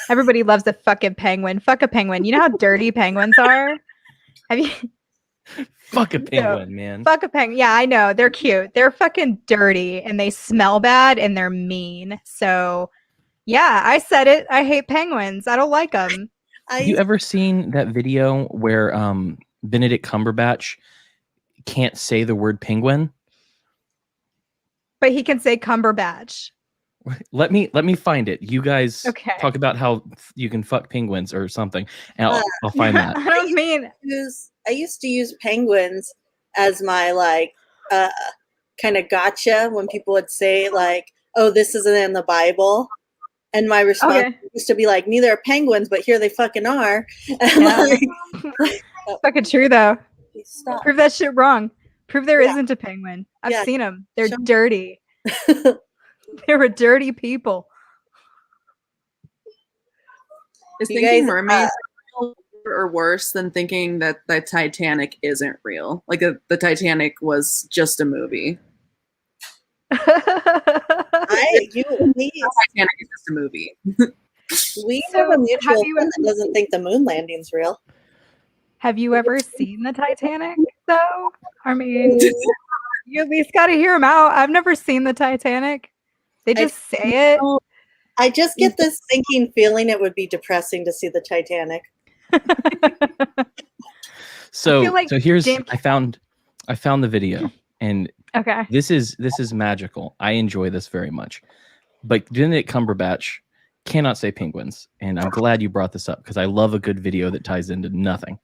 Everybody loves a fucking penguin. Fuck a penguin. You know how dirty penguins are? Have you? Fuck a penguin, man. Fuck a penguin. Yeah, I know. They're cute. They're fucking dirty and they smell bad and they're mean. So, yeah, I said it. I hate penguins. I don't like them. Have you ever seen that video where Benedict Cumberbatch can't say the word penguin? But he can say Cumberbatch. Let me find it. You guys Okay. talk about how you can fuck penguins or something, and I'll find that. I don't mean. I used to use penguins as my kind of gotcha when people would say like, "Oh, this isn't in the Bible," and my response used to be like, "Neither are penguins, but here they fucking are." And Fucking true though. stop. Prove that shit wrong. Prove there Yeah. not a penguin. I've Yeah. seen them. They're Show me. dirty. They were dirty people. Is You thinking guys, mermaids real or worse than thinking that the Titanic isn't real? Like the Titanic was just a movie. We Titanic is just a movie. have a So, mutual have you friend that doesn't think the moon landing's real. Have you ever seen the Titanic though? I mean, you at least got to hear them out. I've never seen the Titanic. They just say it. I just get this sinking feeling it would be depressing to see the Titanic. So feel like here's James- I found the video, and Okay. this is magical. I enjoy this very much. But Benedict Cumberbatch cannot say penguins, and I'm glad you brought this up because I love a good video that ties into nothing.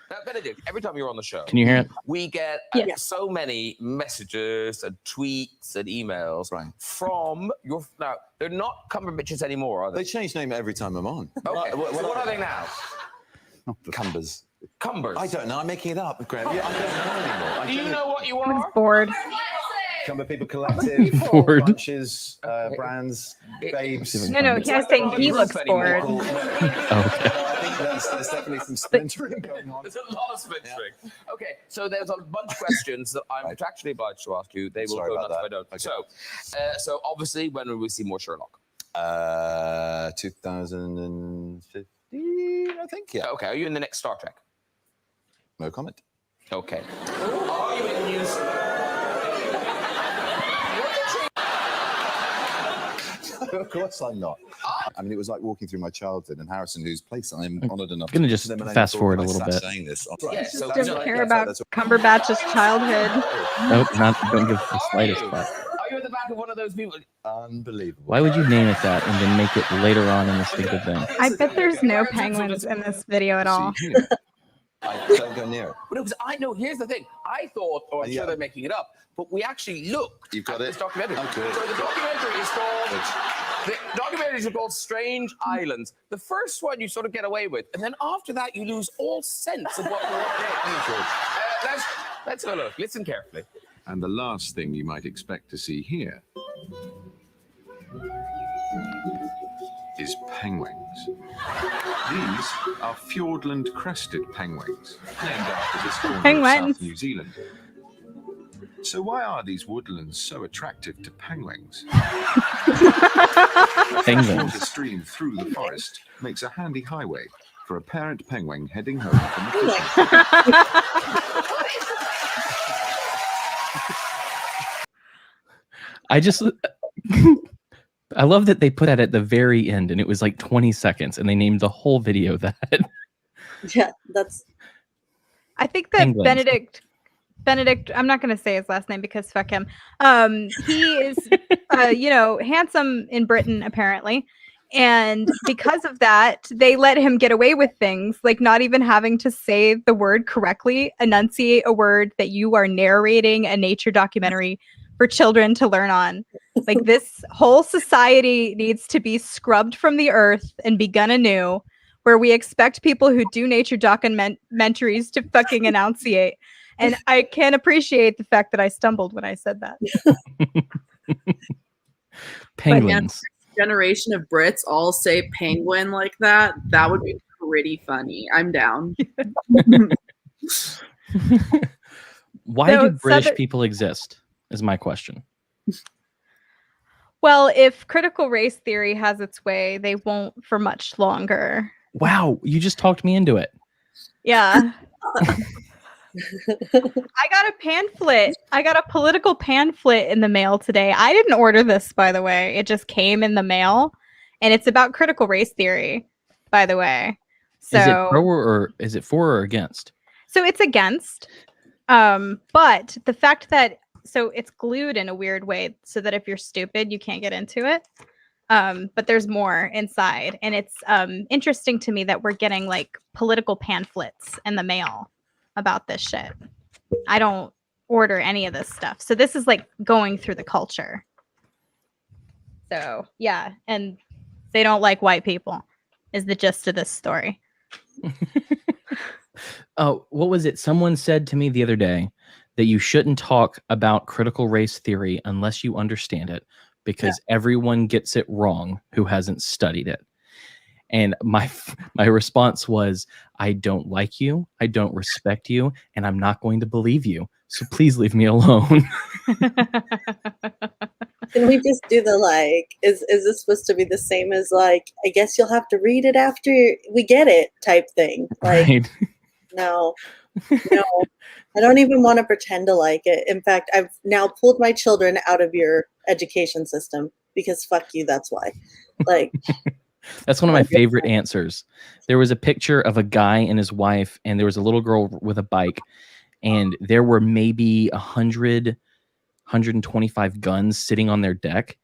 Now, Benedict, every time you're on the show, Can you hear it? we get so many messages and tweets and emails from your. Now, they're not Cumberbitches anymore, are they? They change name every time I'm on. Okay. So what are they now? Cumbers. Cumbers. I don't know. I'm making it up, Graham. Yeah, I don't know anymore. Do you know what you I was are? bored. Cumber People Collective, Bored. bunches, brands, babes. No, he was saying he looks bored. Oh, okay. I think there's definitely some splintering going on. There's a lot of splintering. Okay, so there's a bunch of questions that I'm contractually obliged to ask you. They will Sorry go about nuts if I that. don't. Okay. So obviously, when will we see more Sherlock? 2015, I think. Yeah. Okay, are you in the next Star Trek? No comment. Okay. Are you in news? Of course I'm not. I mean, it was like walking through my childhood, and Harrison, whose place I'm honoured enough. gonna just to fast forward a little bit. Saying this. Yeah, so Don't care about Cumberbatch's childhood. Nope, don't give the slightest fuck. Are you at the back of one of those people? Unbelievable. Why would you name it that and then make it later on in the stupid thing? I bet there's no penguins in this video at all. I don't go near it. Well, because I know. Here's the thing. I thought, oh, I'm sure they're making it up, but we actually looked. You've got at it? this documentary. Oh, good. So the documentary is called The documentaries are called Strange Islands. The first one you sort of get away with, and then after that you lose all sense of what let's have a look. Listen carefully. And the last thing you might expect to see here is penguins. These are Fiordland crested penguins, named after this corner of Penguins. South New Zealand. So why are these woodlands so attractive to penguins? Penguins. The stream through the forest makes a handy highway for a parent penguin heading home from the fishing. I love that they put that at the very end, and it was like 20 seconds, and they named the whole video that. Yeah, that's. I think that Penguins. Benedict, I'm not going to say his last name because fuck him. He is, handsome in Britain, apparently. And because of that, they let him get away with things like not even having to say the word correctly, enunciate a word that you are narrating a nature documentary for children to learn on. Like, this whole society needs to be scrubbed from the earth and begun anew, where we expect people who do nature documentaries to fucking enunciate. And I can appreciate the fact that I stumbled when I said that. Penguins. Generation of Brits all say penguin like that. That would be pretty funny. I'm down. Why So, do British Southern- people exist? Is my question. Well, if critical race theory has its way, they won't for much longer. Wow, you just talked me into it. Yeah. I got a pamphlet. I got a political pamphlet in the mail today. I didn't order this, by the way. It just came in the mail, and it's about critical race theory, by the way. So, Is it pro or is it for or against? so it's against. But the fact that it's glued in a weird way so that if you're stupid, you can't get into it. But there's more inside, and it's interesting to me that we're getting like political pamphlets in the mail about this shit. I don't order any of this stuff. So this is like going through the culture. So yeah, and they don't like white people is the gist of this story. Oh, what was it? Someone said to me the other day that you shouldn't talk about critical race theory unless you understand it, because everyone gets it wrong who hasn't studied it. And my response was, I don't like you, I don't respect you, and I'm not going to believe you. So please leave me alone. Can we just do the is this supposed to be the same as I guess you'll have to read it after we get it type thing? Right. No, I don't even want to pretend to like it. In fact, I've now pulled my children out of your education system because fuck you, that's why. That's one of my favorite answers. There was a picture of a guy and his wife, and there was a little girl with a bike, and there were maybe 125 guns sitting on their deck,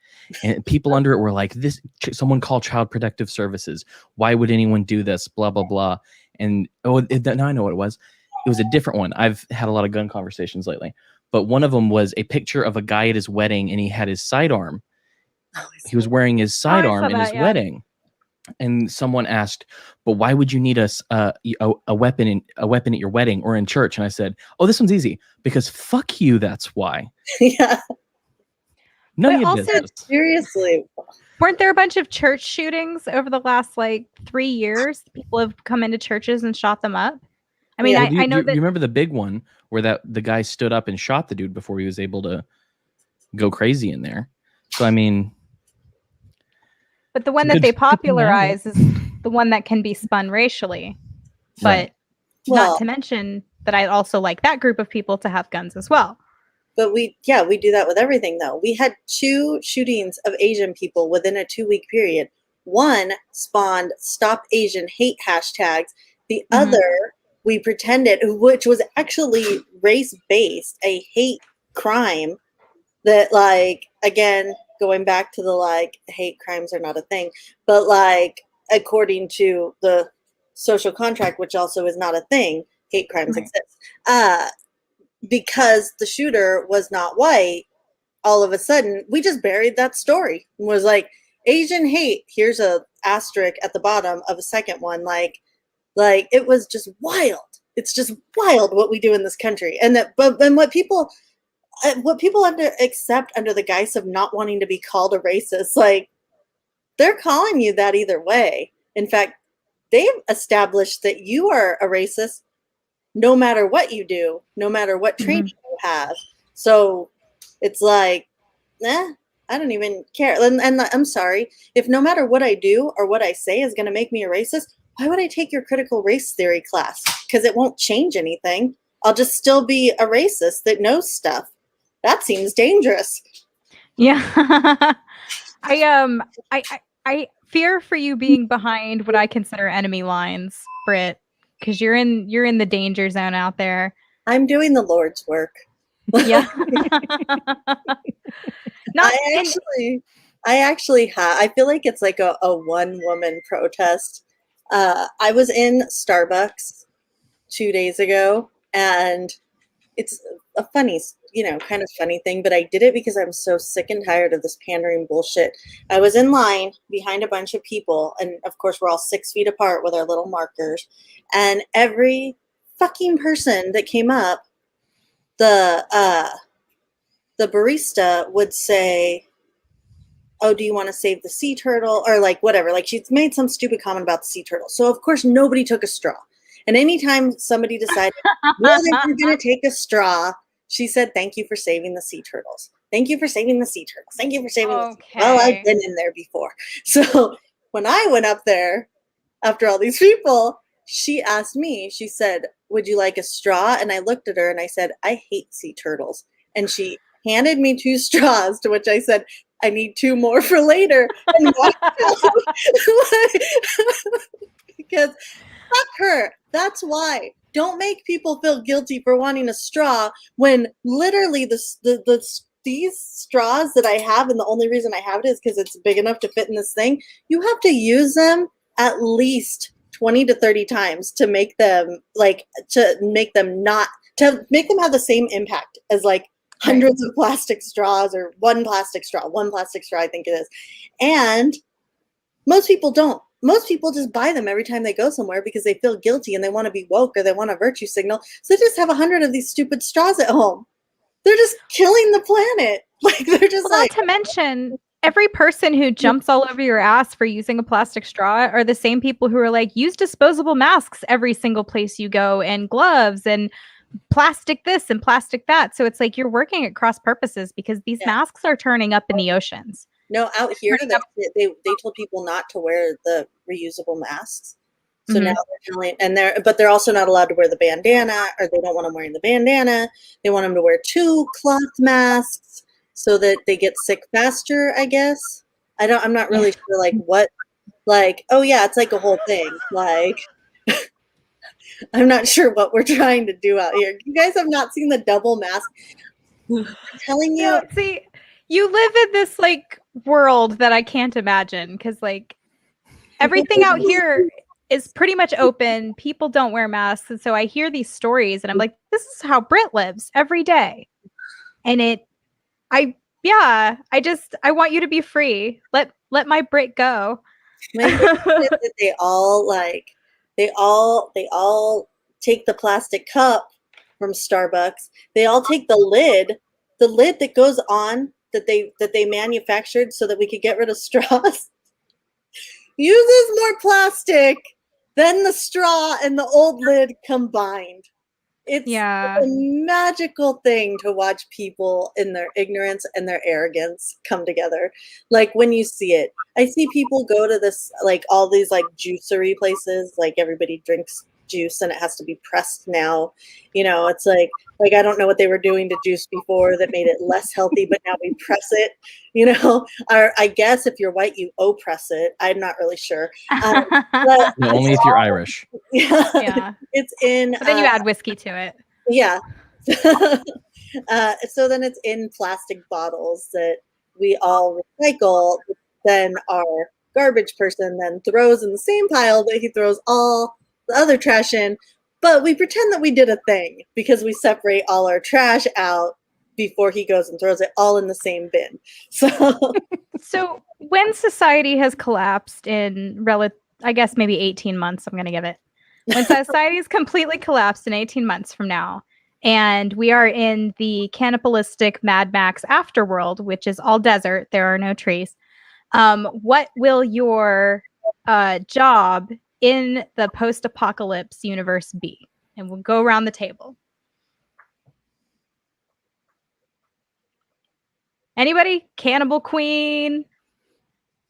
and people under it were like, "This someone call Child Protective Services. Why would anyone do this? Blah blah blah." And now I know what it was. It was a different one. I've had a lot of gun conversations lately, but one of them was a picture of a guy at his wedding, and he had his sidearm. He was wearing his sidearm in his wedding. And someone asked, "But why would you need a weapon at your wedding or in church?" And I said, "Oh, this one's easy, because fuck you. That's why." Yeah. None of But your also, business. Seriously. Weren't there a bunch of church shootings over the last 3 years? People have come into churches and shot them up. I mean, Yeah. I know You that. remember the big one where the guy stood up and shot the dude before he was able to go crazy in there. So I mean, But the one It's a that they good thing now. popularize is the one that can be spun racially. But Right. Well, not to mention that I also like that group of people to have guns as well. but we do that with everything though. We had 2 shootings of Asian people within a 2-week period. One spawned Stop Asian Hate hashtags. The other, we pretended, which was actually race-based, a hate crime that again, going back to the hate crimes are not a thing, but according to the social contract, which also is not a thing, hate crimes exist. Because the shooter was not white, all of a sudden we just buried that story and was like, Asian hate. Here's a asterisk at the bottom of a second one. Like it was just wild. It's just wild what we do in this country. And what people accept under the guise of not wanting to be called a racist, like they're calling you that either way. In fact, they've established that you are a racist no matter what you do, no matter what training you have. So it's like, I don't even care. And I'm sorry, if no matter what I do or what I say is going to make me a racist, why would I take your critical race theory class? Because it won't change anything. I'll just still be a racist that knows stuff. That seems dangerous. Yeah. I fear for you being behind what I consider enemy lines, Britt, because you're in the danger zone out there. I'm doing the Lord's work. Yeah. I actually have. I feel like it's like a one-woman protest. I was in Starbucks 2 days ago, and it's a funny, kind of funny thing, but I did it because I'm so sick and tired of this pandering bullshit. I was in line behind a bunch of people, and of course we're all 6 feet apart with our little markers, and every fucking person that came up, the barista would say, oh, do you want to save the sea turtle? Or like whatever, like she's made some stupid comment about the sea turtle. So of course nobody took a straw. And anytime somebody decided, well, they were going to take a straw, she said, thank you for saving the sea turtles. Thank you for saving the sea turtles. Thank you for saving the sea turtles. Well, I've been in there before. So when I went up there after all these people, she asked me, she said, would you like a straw? And I looked at her and I said, I hate sea turtles. And she handed me 2 straws, to which I said, I need 2 more for later. And because fuck her. That's why. Don't make people feel guilty for wanting a straw when literally these straws that I have, and the only reason I have it is because it's big enough to fit in this thing. You have to use them at least 20 to 30 times to make them to make them have the same impact as like hundreds of plastic straws or one plastic straw, I think it is. And most people don't. Most people just buy them every time they go somewhere because they feel guilty and they want to be woke or they want a virtue signal. So they just have 100 of these stupid straws at home. They're just killing the planet. Like they're just not to mention every person who jumps all over your ass for using a plastic straw are the same people who are like, use disposable masks every single place you go, and gloves and plastic this and plastic that. So it's like you're working at cross purposes because these masks are turning up in the oceans. No, out here they told people not to wear the reusable masks. So now they're telling, but they're also not allowed to wear the bandana, or they don't want them wearing the bandana. They want them to wear 2 cloth masks so that they get sick faster, I guess. I'm not really sure it's like a whole thing. Like I'm not sure what we're trying to do out here. You guys have not seen the double mask. I'm telling you. No, see, you live in this like world that I can't imagine, because like everything out here is pretty much open. People don't wear masks. And so I hear these stories and I'm like, this is how Britt lives every day. And I want you to be free. Let my Britt go. They all take the plastic cup from Starbucks. They all take the lid that goes on that they manufactured so that we could get rid of straws. Uses more plastic than the straw and the old lid combined. It's a magical thing to watch people in their ignorance and their arrogance come together. Like when you see it, I see people go to this, like all these like juicery places, like everybody drinks juice and it has to be pressed now. It's like I don't know what they were doing to juice before that made it less healthy, but now we press it, or I guess if you're white, you press it. I'm not really sure. But only if you're Irish. Yeah. It's in. But then you add whiskey to it. Yeah. So then it's in plastic bottles that we all recycle. Then our garbage person then throws in the same pile that he throws all the other trash in. But we pretend that we did a thing because we separate all our trash out before he goes and throws it all in the same bin. So when society has collapsed in I guess maybe 18 months, I'm going to give it. When society is completely collapsed in 18 months from now, and we are in the cannibalistic Mad Max afterworld, which is all desert, there are no trees. What will your job in the post-apocalypse universe be? And we'll go around the table. Anybody? Cannibal Queen?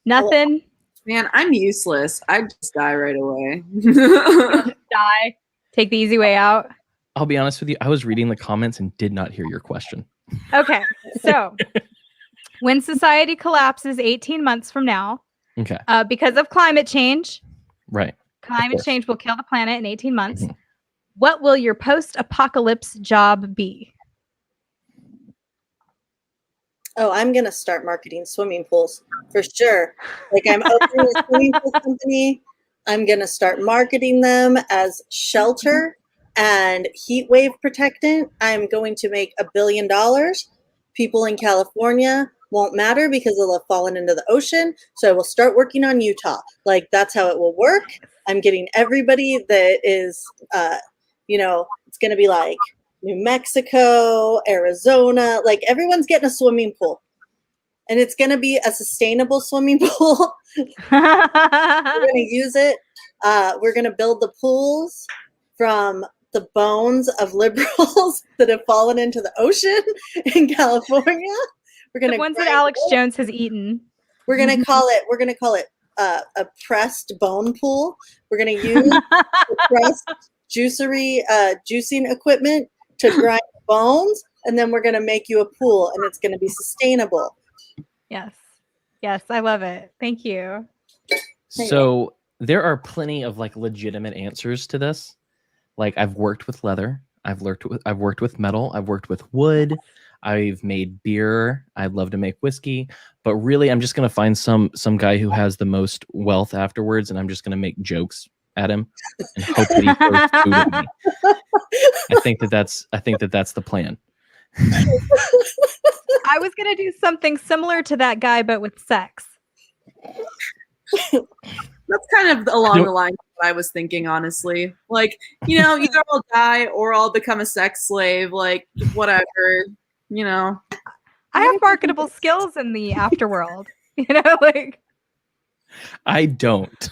Nothing? Man, I'm useless. I'd just die right away. Die. Take the easy way out. I'll be honest with you. I was reading the comments and did not hear your question. Okay. So when society collapses 18 months from now, Okay. Because of climate change, Right. climate course. change will kill the planet in 18 months. Mhm. What will your post-apocalypse job be? Oh, I'm going to start marketing swimming pools for sure. Like, I'm opening a swimming pool company. I'm going to start marketing them as shelter and heat wave protectant. I'm going to make $1 billion. People in California won't matter because they'll have fallen into the ocean. So I will start working on Utah. Like, that's how it will work. I'm getting everybody that is, it's going to be like New Mexico, Arizona, like everyone's getting a swimming pool. And it's going to be a sustainable swimming pool. We're going to use it. We're going to build the pools from the bones of liberals that have fallen into the ocean in California. We're going The ones that Alex Jones has eaten. We're going to call it a pressed bone pool. We're going to use the pressed juicing equipment to grind bones, and then we're going to make you a pool, and it's going to be sustainable. Yes, I love it. Thank you. So there are plenty of like legitimate answers to this. Like, I've worked with leather, I've worked with metal, I've worked with wood, I've made beer, I'd love to make whiskey, but really I'm just gonna find some guy who has the most wealth afterwards, and I'm just gonna make jokes at him and hope that he throws food at me. I think that's the plan. I was going to do something similar to that guy, but with sex. That's kind of along the lines of what I was thinking, honestly. Like, either I'll die or I'll become a sex slave, like, whatever, I have marketable skills in the afterworld, like. I don't.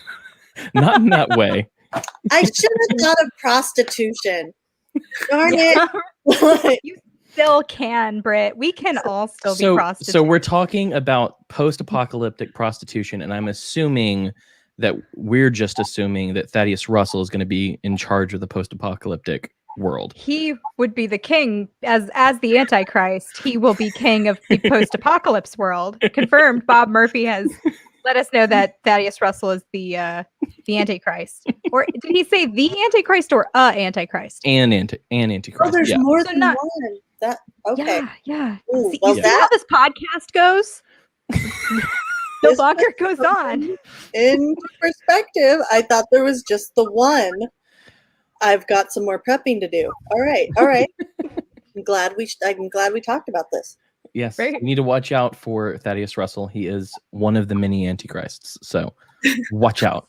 Not in that way. I should have thought of prostitution. Darn it. You still can, Britt. We can all still be prostitutes. So we're talking about post-apocalyptic prostitution, and I'm assuming that Thaddeus Russell is going to be in charge of the post-apocalyptic world. He would be the king as the Antichrist. He will be king of the post-apocalypse world. Confirmed. Bob Murphy has let us know that Thaddeus Russell is the Antichrist. Or did he say the Antichrist or a Antichrist? And Antichrist. Oh, there's more than one. Okay. Yeah. Ooh, See, well, you see how this podcast goes? The longer goes on. In perspective, I thought there was just the one. I've got some more prepping to do. All right. I'm glad we talked about this. Yes, Right. you need to watch out for Thaddeus Russell. He is one of the many antichrists, so watch out.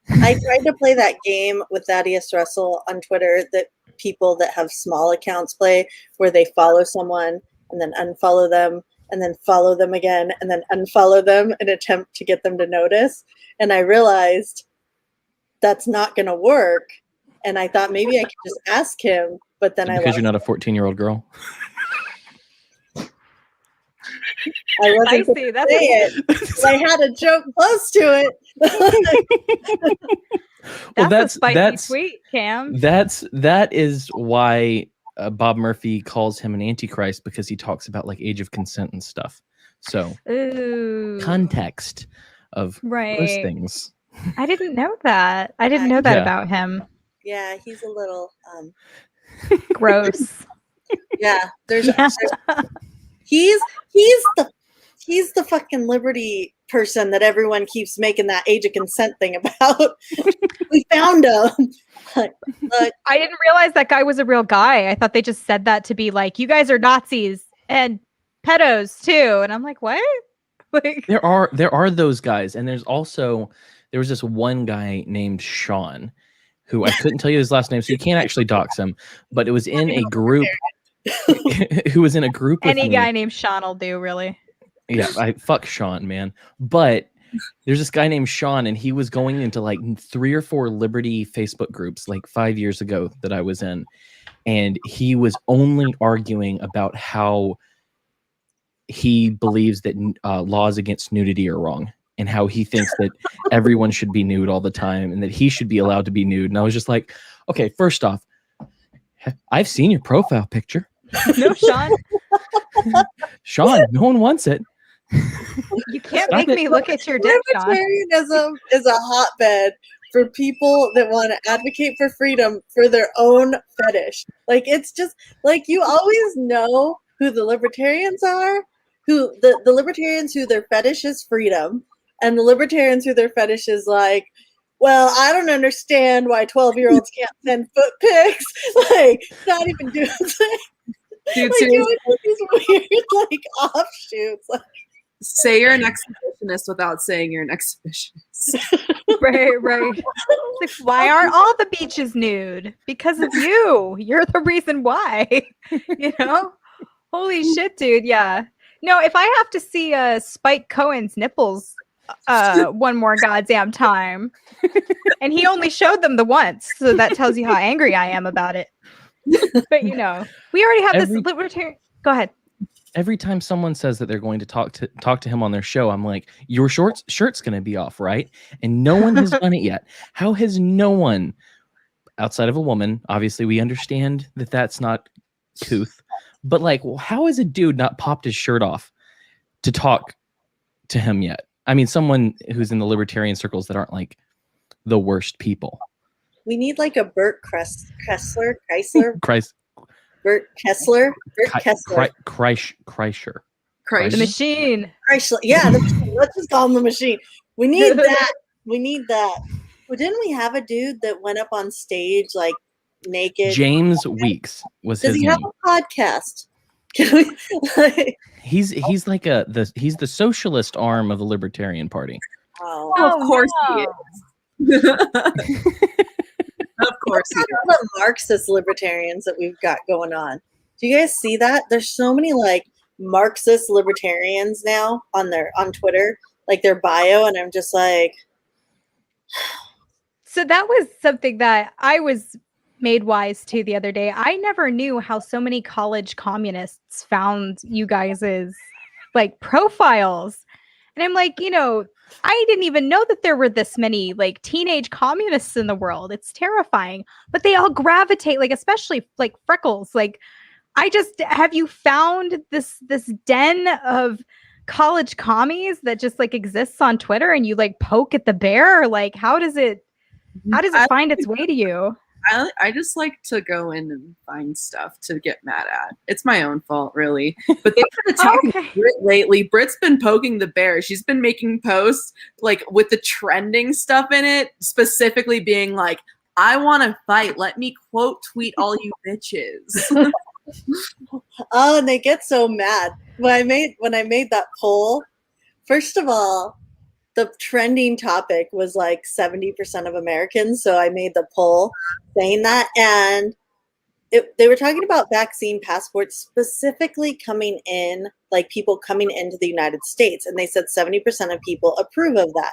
I tried to play that game with Thaddeus Russell on Twitter that people that have small accounts play, where they follow someone and then unfollow them and then follow them again and then unfollow them in an attempt to get them to notice. And I realized that's not going to work. And I thought maybe I could just ask him, but then Because you're not a 14-year-old girl. I wasn't I see. That's say it, but I had a joke close to it. that's a spicy tweet, Cam. That is why Bob Murphy calls him an antichrist, because he talks about like age of consent and stuff. So Ooh. context of those things. I didn't know that. I didn't know that about him. Yeah, he's a little Gross. yeah. He's the fucking liberty person that everyone keeps making that age of consent thing about. We found him. Look, I didn't realize that guy was a real guy. I thought they just said that to be like, you guys are Nazis and pedos too. And I'm like, what? Like, There are those guys, and there was this one guy named Sean, who I couldn't tell you his last name, so you can't actually dox him. But it was in a group. Who was in a group with any me. guy named Sean will do, really. Yeah, I fuck Sean, man. But there's this guy named Sean, and he was going into like 3 or 4 Liberty Facebook groups like 5 years ago that I was in, and he was only arguing about how he believes that laws against nudity are wrong, and how he thinks that everyone should be nude all the time, and that he should be allowed to be nude. And I was just like, okay, first off, I've seen your profile picture. No, Sean. Sean, no one wants it. You can't Stop make it. me look at your dick, Sean. Libertarianism is a hotbed for people that want to advocate for freedom for their own fetish. Like, it's just like, you always know who the libertarians are, who the libertarians who their fetish is freedom, and the libertarians who their fetish is like, well, I don't understand why 12-year-olds can't send foot pics. Like, not even doing Dude, like, seriously, doing these weird like offshoots. Like, say you're an exhibitionist without saying you're an exhibitionist. Right. It's like, why aren't all the beaches nude? Because of you. You're the reason why. You know? Holy shit, dude. Yeah. No, if I have to see Spike Cohen's nipples one more goddamn time, and he only showed them the once, so that tells you how angry I am about it. But you know, we already have this libertarian. Go ahead. Every time someone says that they're going to talk to him on their show, I'm like, your shirt's going to be off, right? And no one has done it yet. How has no one, outside of a woman, obviously we understand that that's not couth, but like, well, how has a dude not popped his shirt off to talk to him yet? I mean, someone who's in the libertarian circles that aren't like the worst people. we need like a Bert Kreischer. Bert Kessler. Kreischer. The machine. Chrysler. Yeah, the machine. Let's just call him the machine. We need that. We need that. Well, didn't we have a dude that went up on stage like naked? James Weeks was his name. Does he have a podcast? Can we, He's the socialist arm of the Libertarian Party. oh, Of course he is. Of course he is. all the Marxist libertarians that we've got going on. Do you guys see that? There's so many like Marxist libertarians now on Twitter, like their bio, and I'm just like, So that was something that I was made wise to the other day. I never knew how so many college communists found you guys's like profiles. And I'm like, you know, I didn't even know that there were this many like teenage communists in the world. It's terrifying. But they all gravitate, like especially like Freckles. Like, have you found this den of college commies that just like exists on Twitter, and you like poke at the bear? Like, how does it find its way to you? I just like to go in and find stuff to get mad at. It's my own fault, really. But they've been attacking Britt lately. Britt's been poking the bear. She's been making posts like with the trending stuff in it, specifically being like, I want to fight. Let me quote tweet all you bitches. oh, and they get so mad. When I made that poll, first of all, the trending topic was like 70% of Americans. So I made the poll saying that. And they were talking about vaccine passports specifically coming in, like people coming into the United States. And they said 70% of people approve of that.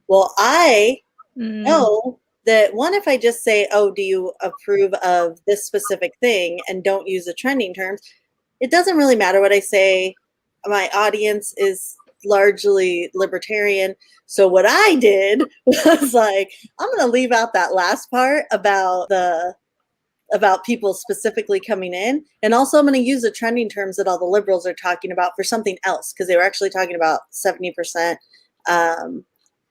Well, I know that one, if I just say, oh, do you approve of this specific thing and don't use the trending terms, it doesn't really matter what I say. My audience is largely libertarian. So what I did was like, I'm going to leave out that last part about people specifically coming in. And also I'm going to use the trending terms that all the liberals are talking about for something else. Cause they were actually talking about 70%. I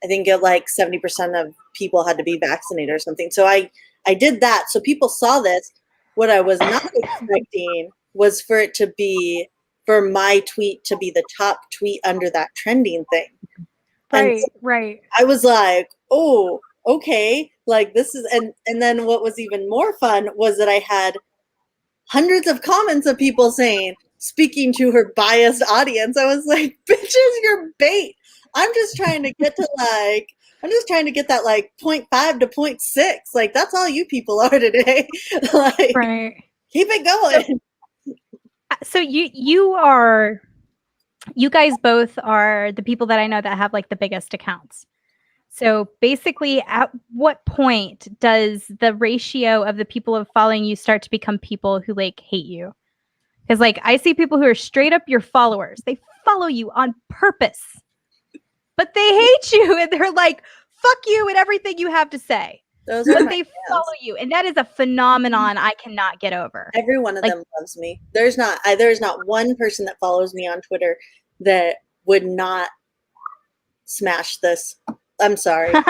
think like 70% of people had to be vaccinated or something. So I did that. So people saw this. What I was not expecting was for my tweet to be the top tweet under that trending thing. Right. I was like, oh, okay. Like this is, and then what was even more fun was that I had hundreds of comments of people saying, speaking to her biased audience. I was like, bitches, you're bait. I'm just trying to get to like, I'm just trying to get that like 0.5 to 0.6. Like, that's all you people are today. Like, Right. keep it going. So you guys both are the people that I know that have like the biggest accounts. So basically, at what point does the ratio of the people of following you start to become people who like hate you? Because like I see people who are straight up your followers. They follow you on purpose, but they hate you and they're like, fuck you and everything you have to say. Those are But my they fans. follow you, and that is a phenomenon I cannot get over. Every one of Like- them loves me. There's not one person that follows me on Twitter that would not smash this. I'm sorry. Like,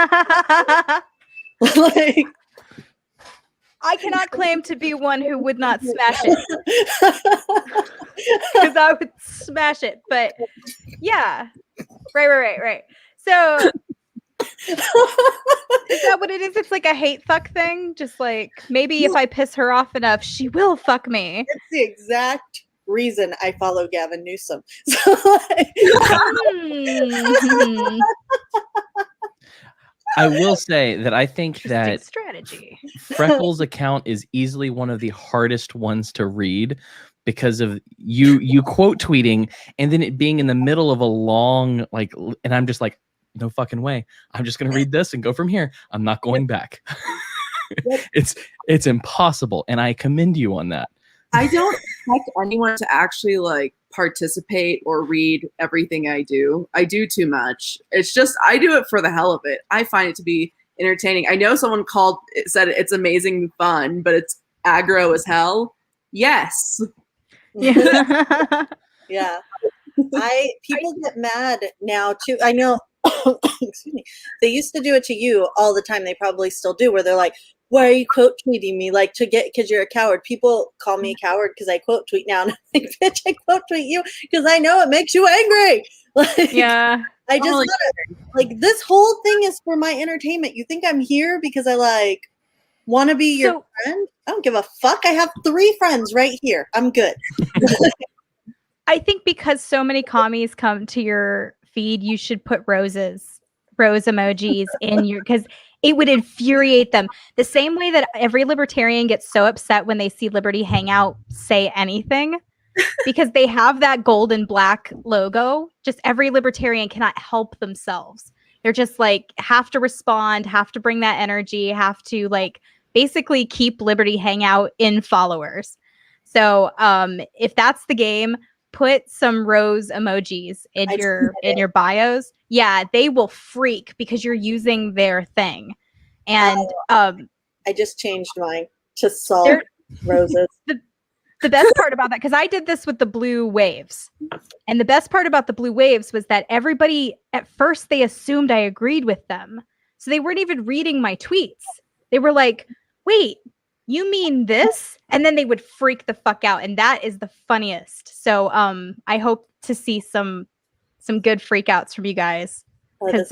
I cannot claim to be one who would not smash it, because I would smash it. But yeah, right. So is that what it is? It's like a hate fuck thing. Just like maybe if I piss her off enough, she will fuck me. it's the exact reason I follow Gavin Newsom. So, like, Mhm. I will say that I think Interesting that strategy. Freckles' account is easily one of the hardest ones to read because of you quote tweeting and then it being in the middle of a long and I'm just like, no fucking way. I'm just gonna read this and go from here. I'm not going back. It's impossible, and I commend you on that. I don't expect anyone to actually like participate or read everything I do. I do too much. It's just I do it for the hell of it. I find it to be entertaining. I know someone said it's amazing fun, but it's aggro as hell. Yes. yeah. People get mad now too. I know excuse me. They used to do it to you all the time. They probably still do, where they're like, why are you quote tweeting me? Like, because you're a coward. People call me a coward because I quote tweet now. And I'm like, bitch, I quote tweet you because I know it makes you angry. Like, Yeah. I just like this whole thing is for my entertainment. You think I'm here because I like want to be your friend? I don't give a fuck. I have 3 friends right here. I'm good. I think because so many commies come to your feed, you should put rose emojis in your, because it would infuriate them. The same way that every libertarian gets so upset when they see Liberty Hangout say anything, because they have that gold and black logo. Just every libertarian cannot help themselves. They're just like, have to respond, have to bring that energy, have to like basically keep Liberty Hangout in followers. So if that's the game, put some rose emojis in your bios. Yeah, they will freak because you're using their thing. And I just changed mine to salt roses. The best part about that, because I did this with the blue waves, and the best part about the blue waves was that everybody at first they assumed I agreed with them, so they weren't even reading my tweets. They were like, wait, you mean this? And then they would freak the fuck out, and that is the funniest. So I hope to see some good freakouts from you guys, because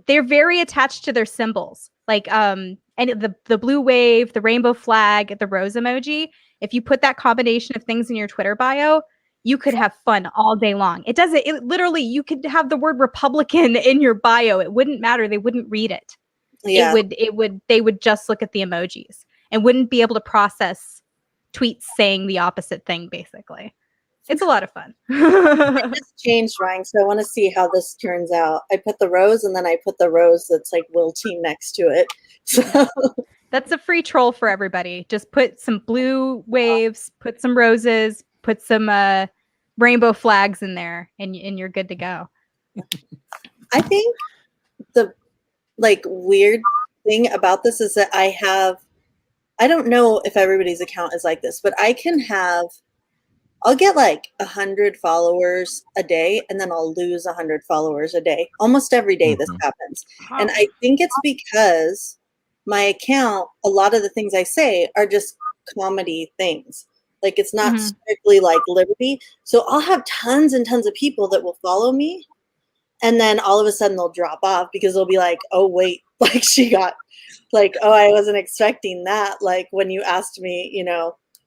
they're very attached to their symbols. Like and the blue wave, the rainbow flag, the rose emoji. If you put that combination of things in your Twitter bio, you could have fun all day long. It literally, you could have the word Republican in your bio. It wouldn't matter. They wouldn't read it. Yeah. They would just look at the emojis and wouldn't be able to process tweets saying the opposite thing, basically. It's a lot of fun. I just changed mine, so I want to see how this turns out. I put the rose, and then I put the rose that's like wilting next to it. So that's a free troll for everybody. Just put some blue waves, put some roses, put some rainbow flags in there, and you're good to go. I think the weird thing about this is that I don't know if everybody's account is like this, but I'll get like 100 followers a day, and then I'll lose 100 followers a day. Almost every day this happens. Wow. And I think it's because my account, a lot of the things I say are just comedy things. Like, it's not strictly like Liberty. So I'll have tons and tons of people that will follow me, and then all of a sudden they'll drop off because they'll be like, oh, wait, like she got like, oh, I wasn't expecting that. Like when you asked me,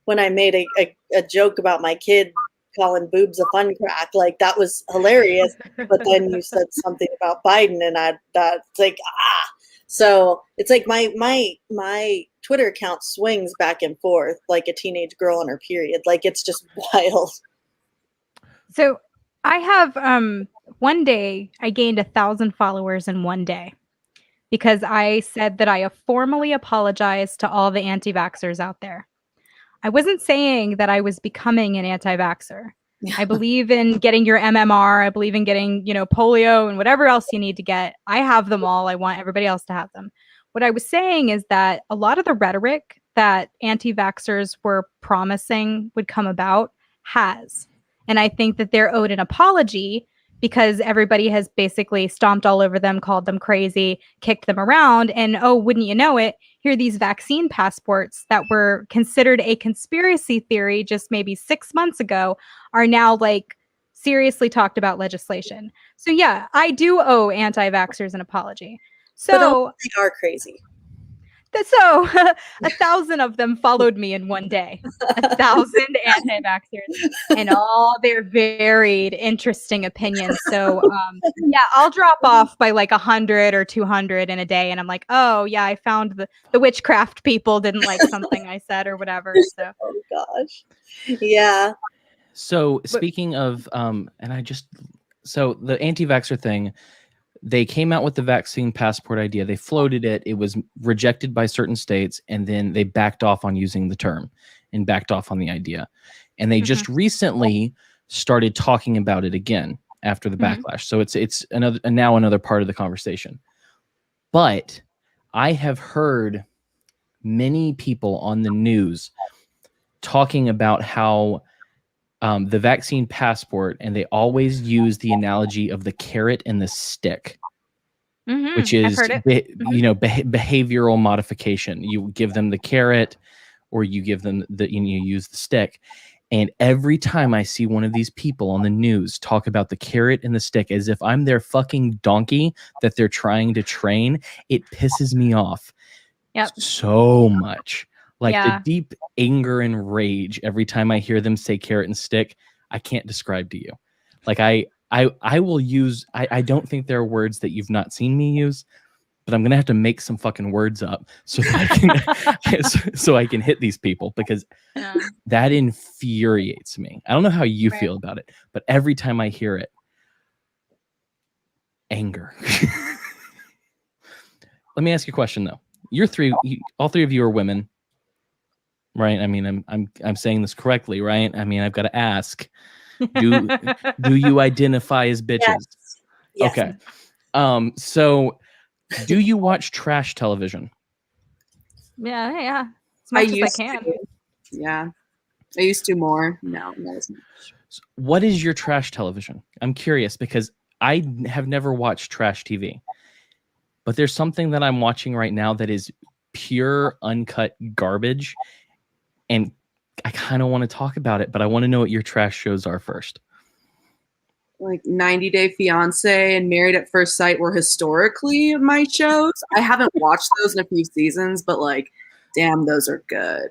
when I made a joke about my kid calling boobs a fun crack. Like that was hilarious. But then you said something about Biden, and that's like So it's like my Twitter account swings back and forth like a teenage girl on her period. Like it's just wild. So I have one day I gained 1,000 followers in one day because I said that I formally apologized to all the anti-vaxxers out there. I wasn't saying that I was becoming an anti-vaxxer. I believe in getting your MMR. I believe in getting, polio and whatever else you need to get. I have them all. I want everybody else to have them. What I was saying is that a lot of the rhetoric that anti-vaxxers were promising would come about has. And I think that they're owed an apology because everybody has basically stomped all over them, called them crazy, kicked them around. And oh, wouldn't you know it, here are these vaccine passports that were considered a conspiracy theory just maybe 6 months ago are now like seriously talked about legislation. So yeah, I do owe anti-vaxxers an apology. So they are crazy. So 1,000 of them followed me in one day. 1,000 anti-vaxxers and all their varied, interesting opinions. So yeah, I'll drop off by like 100 or 200 in a day, and I'm like, oh yeah, I found the witchcraft people didn't like something I said or whatever. So oh gosh, yeah. So speaking of, so the anti-vaxxer thing. They came out with the vaccine passport idea. They floated it. It was rejected by certain states, and then they backed off on using the term and backed off on the idea. And they just recently started talking about it again after the backlash. So it's now another part of the conversation. But I have heard many people on the news talking about how the vaccine passport, and they always use the analogy of the carrot and the stick, which is behavioral modification. You give them the carrot, or you give them you use the stick. And every time I see one of these people on the news talk about the carrot and the stick as if I'm their fucking donkey that they're trying to train, it pisses me off so much. Like the deep anger and rage every time I hear them say carrot and stick, I can't describe to you. Like I will use, I don't think there are words that you've not seen me use, but I'm gonna have to make some fucking words up so that I can so I can hit these people, because that infuriates me. I don't know how you feel about it, but every time I hear it, anger. Let me ask you a question though. All three of you are women. Right. I mean, I'm saying this correctly, right? I mean, I've got to ask, do you identify as bitches? Yes. Okay. So do you watch trash television? Yeah. As much as I can. Yeah. I used to more. No, not as much. What is your trash television? I'm curious because I have never watched trash TV. But there's something that I'm watching right now that is pure uncut garbage. And I kind of want to talk about it, but I want to know what your trash shows are first. Like 90 Day Fiance and Married at First Sight were historically my shows. I haven't watched those in a few seasons, but like, damn, those are good.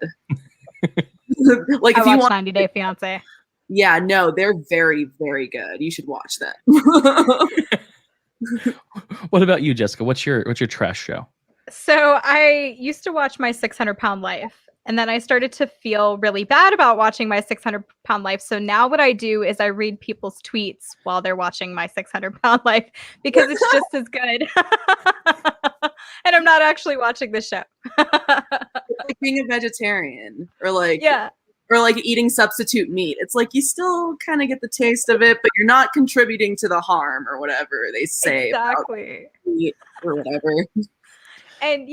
Like I if you watched want 90 Day Fiance. Yeah, no, they're very, very good. You should watch them. What about you, Jessica? What's your trash show? So I used to watch My 600-Pound Life. And then I started to feel really bad about watching My 600-Pound Life. So now what I do is I read people's tweets while they're watching My 600-Pound Life because it's just as good. And I'm not actually watching the show. It's like being a vegetarian or like eating substitute meat. It's like you still kind of get the taste of it, but you're not contributing to the harm or whatever they say. Exactly. About meat or whatever. And,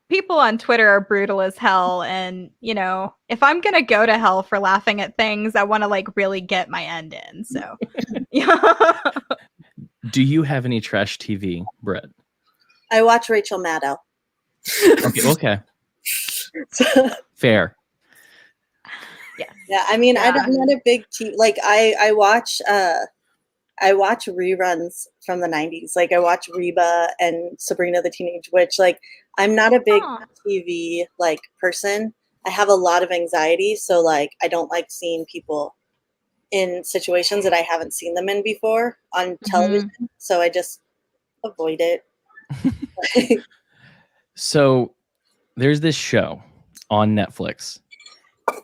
people on Twitter are brutal as hell. And, if I'm going to go to hell for laughing at things, I want to like really get my end in. So, yeah. Do you have any trash TV, Brett? I watch Rachel Maddow. Okay. Fair. Yeah. I mean, I'm not a big like I watch reruns from the 90s. Like I watch Reba and Sabrina the Teenage Witch. Like I'm not a big TV like person. I have a lot of anxiety, so like I don't like seeing people in situations that I haven't seen them in before on television. So I just avoid it. So there's this show on Netflix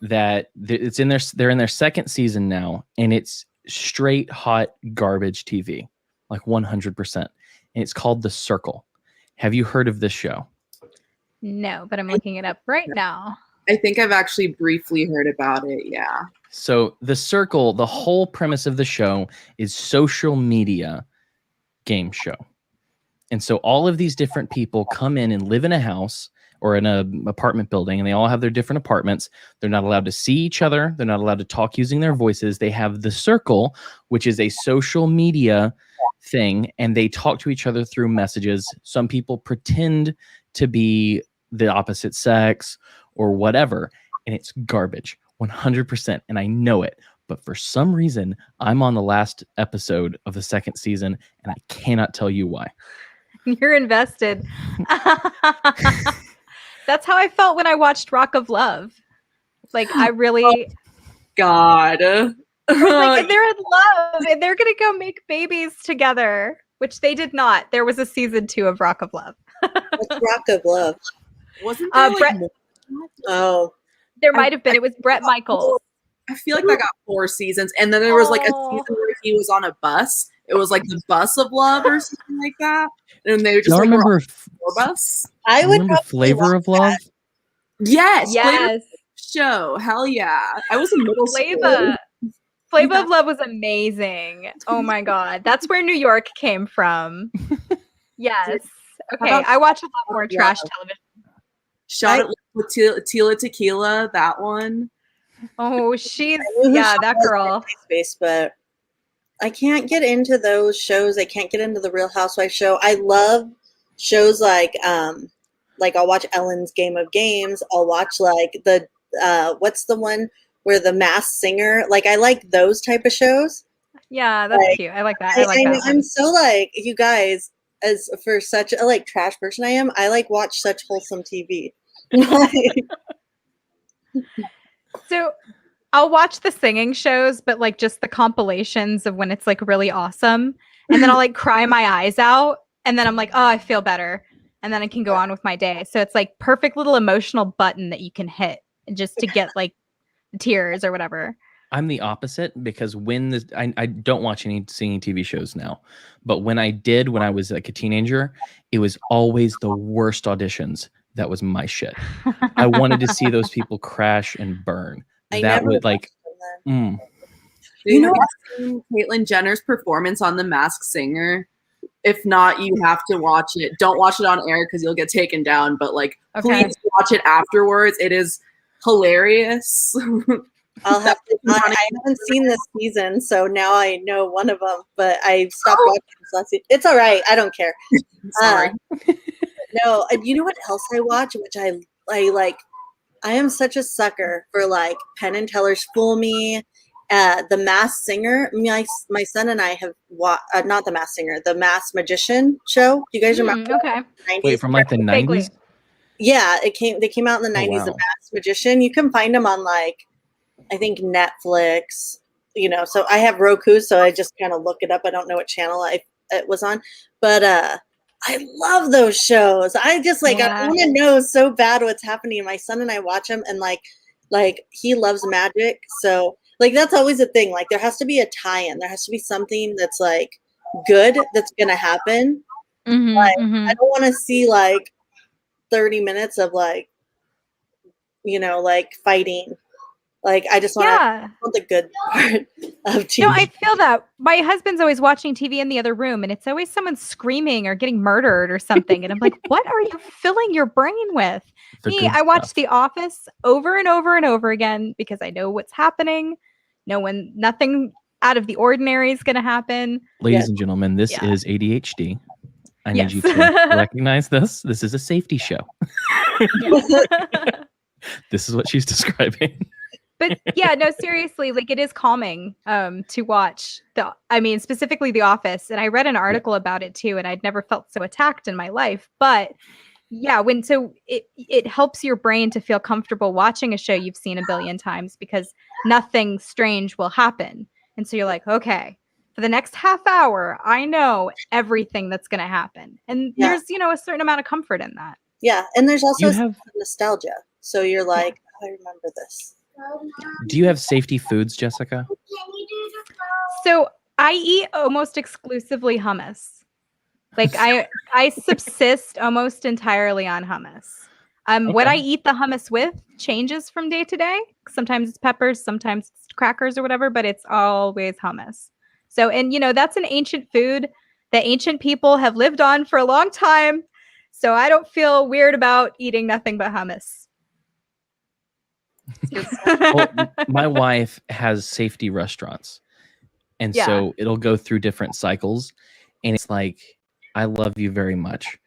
that it's in they're in their second season now, and it's straight hot garbage TV, like 100%. And it's called The Circle. Have you heard of this show? No, but I'm looking it up right now. I think I've actually briefly heard about it. Yeah. So The Circle, the whole premise of the show is social media game show. And so all of these different people come in and live in a house or in an apartment building, and they all have their different apartments. They're not allowed to see each other. They're not allowed to talk using their voices. They have The Circle, which is a social media thing, and they talk to each other through messages. Some people pretend to be the opposite sex or whatever, and it's garbage, 100%, and I know it. But for some reason, I'm on the last episode of the second season, and I cannot tell you why. You're invested. That's how I felt when I watched Rock of Love. Like, I really... God. Like, they're in love, and they're going to go make babies together, which they did not. There was a season 2 of Rock of Love. What's Rock of Love? Wasn't there Brett, Oh. there might have been. It was Brett Michaels. I feel like that got 4 seasons. And then there was like a season where he was on a bus. It was like the bus of love or something like that. And they were just Y'all like, remember tour bus. I would remember probably Flavor of watch Love? that. Yes. Flavor Yes. show. Hell yeah. I was in middle school. Flavor of Love was amazing. Oh my God. That's where New York came from. Yes. Okay. I watch a lot more trash television. Shot it with Tila Tequila, that one. Oh, she's, I knew who yeah, she that was girl. in MySpace, but I can't get into those shows. I can't get into the Real Housewives show. I love shows like I'll watch Ellen's Game of Games. I'll watch like the what's the one where the Masked Singer? Like, I like those type of shows. Yeah, that's Like, cute. I like that. I like that. I'm so like, you guys, as for such a like trash person I am, I like watch such wholesome TV. So I'll watch the singing shows, but like just the compilations of when it's like really awesome. And then I'll like cry my eyes out. And then I'm like, oh, I feel better. And then I can go on with my day. So it's like perfect little emotional button that you can hit just to get like tears or whatever. I'm the opposite because I don't watch any singing TV shows now, but when I did, when I was like a teenager, it was always the worst auditions. That was my shit. I wanted to see those people crash and burn. That would like, You know, Caitlyn Jenner's performance on The Masked Singer. If not, you have to watch it. Don't watch it on air because you'll get taken down. But like, please watch it afterwards. It is hilarious. I'll have to. I haven't seen this season, so now I know one of them. But I stopped watching this last season. It's all right. I don't care. Sorry. No, you know what else I watch, which I like. I am such a sucker for like Penn and Teller's Fool Me, The Masked Singer. My son and I have watched not The Masked Singer, The Masked Magician show. You guys remember? Okay. 90s? wait, from like the 90s? Yeah, they came out in the 90s. wow. The Masked Magician. You can find them on like, I think Netflix. You know, so I have Roku, so I just kind of look it up. I don't know what channel it was on, but I love those shows. I just like, I want to know so bad what's happening. My son and I watch them, and like he loves magic. So like, that's always a thing. Like, there has to be a tie-in. There has to be something that's like good that's going to happen. I don't want to see like 30 minutes of like, you know, like fighting. Like, I just want the good part of TV. No, I feel that. My husband's always watching TV in the other room, and it's always someone screaming or getting murdered or something. And I'm like, what are you filling your brain with? I watch The Office over and over and over again because I know what's happening. Nothing out of the ordinary is going to happen. Ladies and gentlemen, this is ADHD. I need you to recognize this. This is a safety show. This is what she's describing. But yeah, no, seriously, like, it is calming to watch specifically The Office. And I read an article about it too, and I'd never felt so attacked in my life. But yeah, it helps your brain to feel comfortable watching a show you've seen a billion times because nothing strange will happen. And so you're like, okay, for the next half hour, I know everything that's going to happen. And Yeah. there's, a certain amount of comfort in that. Yeah, and there's also You have nostalgia. So you're like, I remember this. Do you have safety foods, Jessica? So I eat almost exclusively hummus. Like I subsist almost entirely on hummus. What I eat the hummus with changes from day to day. Sometimes it's peppers, sometimes it's crackers or whatever, but it's always hummus. So, and that's an ancient food that ancient people have lived on for a long time. So I don't feel weird about eating nothing but hummus. Well, my wife has safety restaurants. And so it'll go through different cycles. And it's like, I love you very much.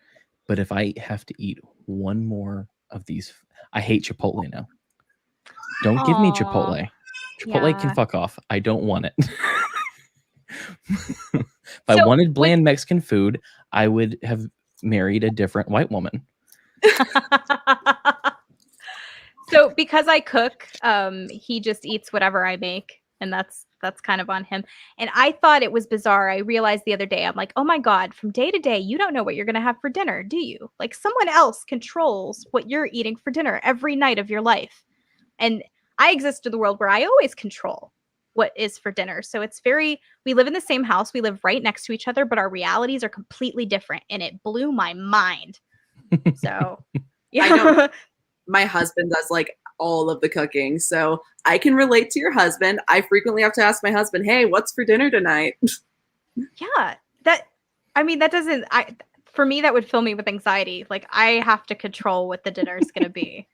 But if I have to eat one more of these, I hate Chipotle now. Don't give me Chipotle. Chipotle can fuck off. I don't want it. If I wanted bland Mexican food, I would have married a different white woman. So because I cook, he just eats whatever I make, and that's kind of on him. And I thought it was bizarre. I realized the other day, I'm like, oh my God, from day to day, you don't know what you're going to have for dinner, do you? Like someone else controls what you're eating for dinner every night of your life. And I exist in the world where I always control what is for dinner. So it's we live in the same house. We live right next to each other, but our realities are completely different. And it blew my mind. So, yeah. I know. My husband does like all of the cooking. So I can relate to your husband. I frequently have to ask my husband, hey, what's for dinner tonight? Yeah. For me, that would fill me with anxiety. Like I have to control what the dinner is going to be.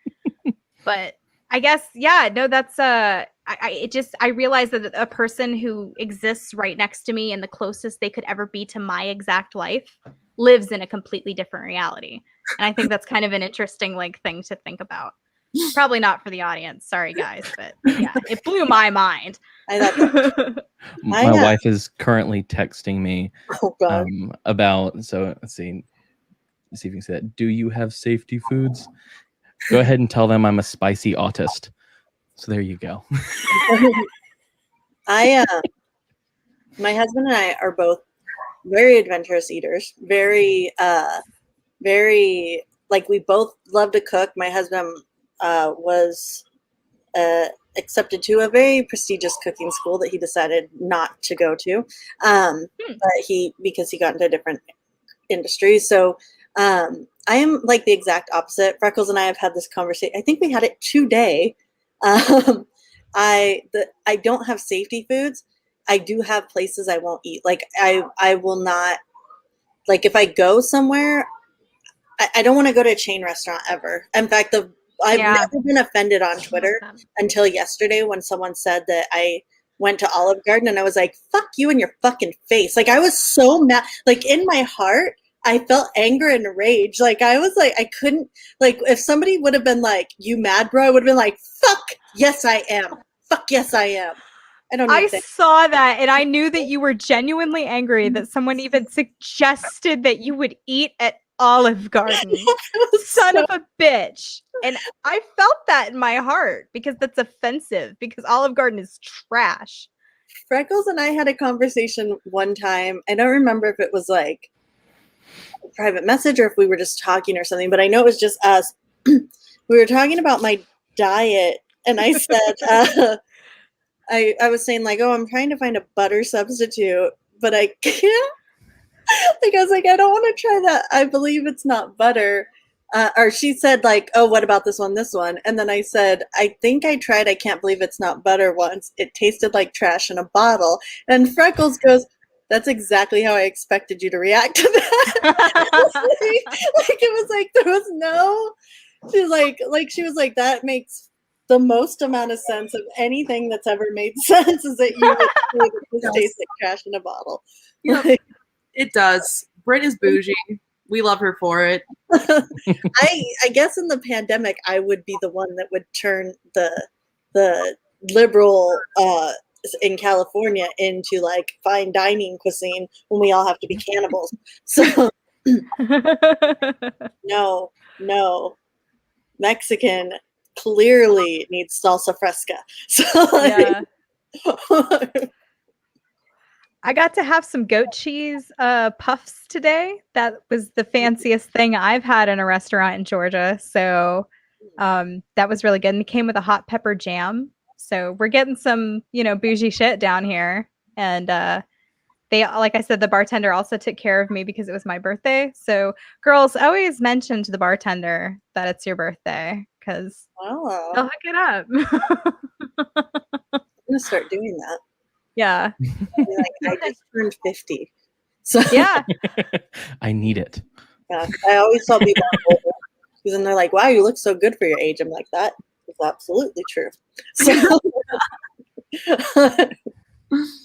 But I guess, that's I realized that a person who exists right next to me and the closest they could ever be to my exact life lives in a completely different reality. And I think that's kind of an interesting thing to think about. Probably not for the audience. Sorry, guys. But yeah, it blew my mind. My wife is currently texting me about, so let's see if you can say that. Do you have safety foods? Go ahead and tell them I'm a spicy autist. So there you go. My husband and I are both very adventurous eaters. Very, we both love to cook. My husband was accepted to a very prestigious cooking school that he decided not to go to, but because he got into a different industry. So I am like the exact opposite. Freckles and I have had this conversation. I think we had it today. I don't have safety foods. I do have places I won't eat. Like I will not, like if I go somewhere, I don't want to go to a chain restaurant ever. In fact, I've never been offended on Twitter until yesterday when someone said that I went to Olive Garden and I was like, fuck you in your fucking face. Like I was so mad, like in my heart, I felt anger and rage. Like I was like, I couldn't, like if somebody would have been like, you mad, bro? I would have been like, fuck, yes, I am. Fuck, yes, I am. I saw that and I knew that you were genuinely angry that someone even suggested that you would eat at Olive Garden. Son of a bitch. And I felt that in my heart because that's offensive because Olive Garden is trash. Freckles and I had a conversation one time. I don't remember if it was like a private message or if we were just talking or something, but I know it was just us. We were talking about my diet and I said, I was saying like, oh, I'm trying to find a butter substitute, but I can't. Like, I was like, I don't want to try that. I believe it's not butter. Or she said like, oh, what about this one? And then I said, I think I tried. I can't believe it's not butter once. It tasted like trash in a bottle. And Freckles goes, that's exactly how I expected you to react to that. Like it was like, there was no, she was like, that makes the most amount of sense of anything that's ever made sense is that you would say that this tastes like trash in a bottle. Yeah. It does. Britt is bougie. We love her for it. I guess in the pandemic, I would be the one that would turn the liberal in California into like fine dining cuisine when we all have to be cannibals. So no, Mexican clearly needs salsa fresca. So yeah. I got to have some goat cheese puffs today. That was the fanciest thing I've had in a restaurant in Georgia. So that was really good. And it came with a hot pepper jam. So we're getting some, bougie shit down here. And they, like I said, the bartender also took care of me because it was my birthday. So girls, always mention to the bartender that it's your birthday because Oh, they'll hook it up. I'm gonna start doing that. Yeah. Be like, I just turned 50. So Yeah. I need it. yeah, I always tell people I'm older because then they're like, "Wow, you look so good for your age." I'm like, "That is absolutely true." So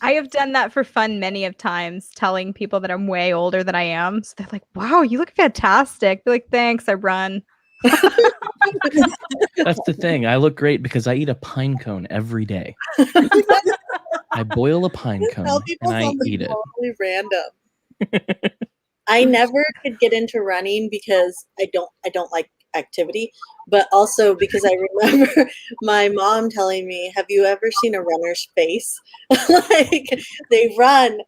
I have done that for fun many of times, telling people that I'm way older than I am. So they're like, "Wow, you look fantastic." Be like, "Thanks, I run." That's the thing. I look great because I eat a pine cone every day. I boil a pine tell cone people and I something eat it. totally random. I never could get into running because I don't like activity, but also because I remember my mom telling me, "Have you ever seen a runner's face? Like they run,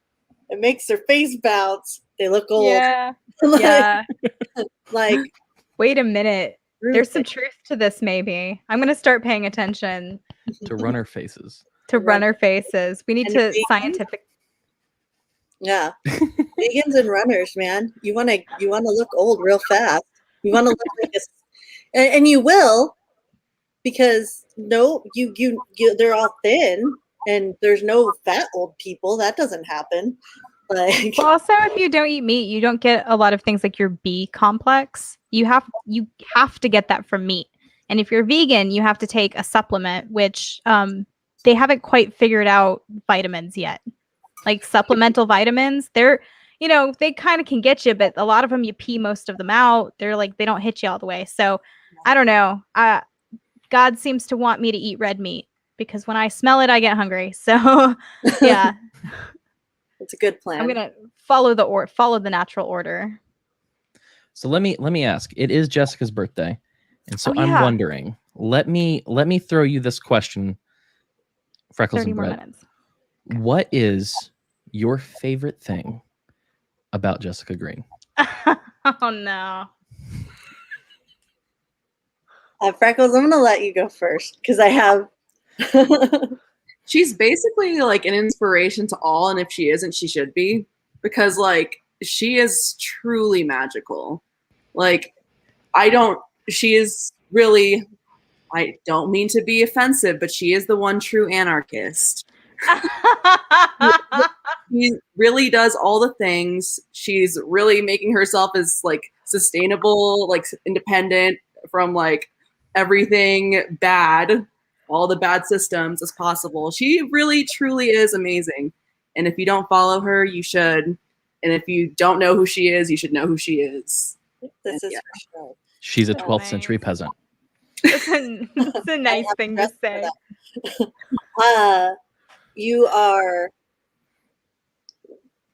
it makes their face bounce. They look old." Yeah. Like, Yeah. like Wait a minute. Ruth, There's some truth to this, maybe. I'm going to start paying attention To runner faces. to runner faces. We need And to vegans? scientific. yeah, vegans and runners, man. You wanna look old real fast. You wanna look like and you will, because no, you they're all thin and there's no fat old people. That doesn't happen. Like Well, also, if you don't eat meat, you don't get a lot of things like your B complex. You have to get that from meat. And if you're vegan, you have to take a supplement, which they haven't quite figured out vitamins yet. Like supplemental vitamins, they're they kind of can get you, but a lot of them you pee most of them out. They're like they don't hit you all the way. So I don't know. God seems to want me to eat red meat because when I smell it, I get hungry. So yeah. it's a good plan. I'm gonna follow the natural order. So let me ask. It is Jessica's birthday, and so Oh, I'm yeah. wondering. Let me throw you this question, Freckles 30 and more Brett. minutes. What is your favorite thing about Jessica Green? Oh no. Freckles, I'm gonna let you go first because I have. She's basically like an inspiration to all, and if she isn't, she should be, because like she is truly magical. Like she is really, I don't mean to be offensive, but she is the one true anarchist. She really does all the things. She's really making herself as like sustainable, like independent from like everything bad, all the bad systems as possible. She really truly is amazing. And if you don't follow her, you should. And if you don't know who she is, you should know who she is. This is Yeah. for sure. She's a Oh, 12th nice. century peasant. That's a nice have thing to dressed for say. You are,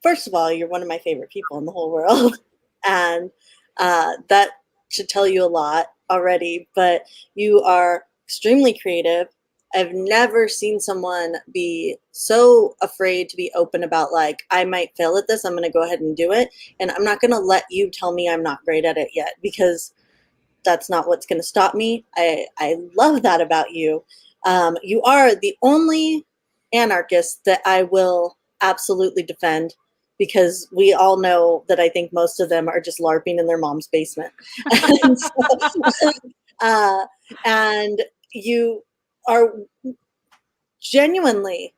first of all, you're one of my favorite people in the whole world, and that should tell you a lot already. But you are extremely creative. I've never seen someone be so afraid to be open about, like, I might fail at this. I'm going to go ahead and do it. And I'm not going to let you tell me I'm not great at it yet, because that's not what's going to stop me. I love that about you. You are the only anarchist that I will absolutely defend, because we all know that I think most of them are just LARPing in their mom's basement. And, so, and you are genuinely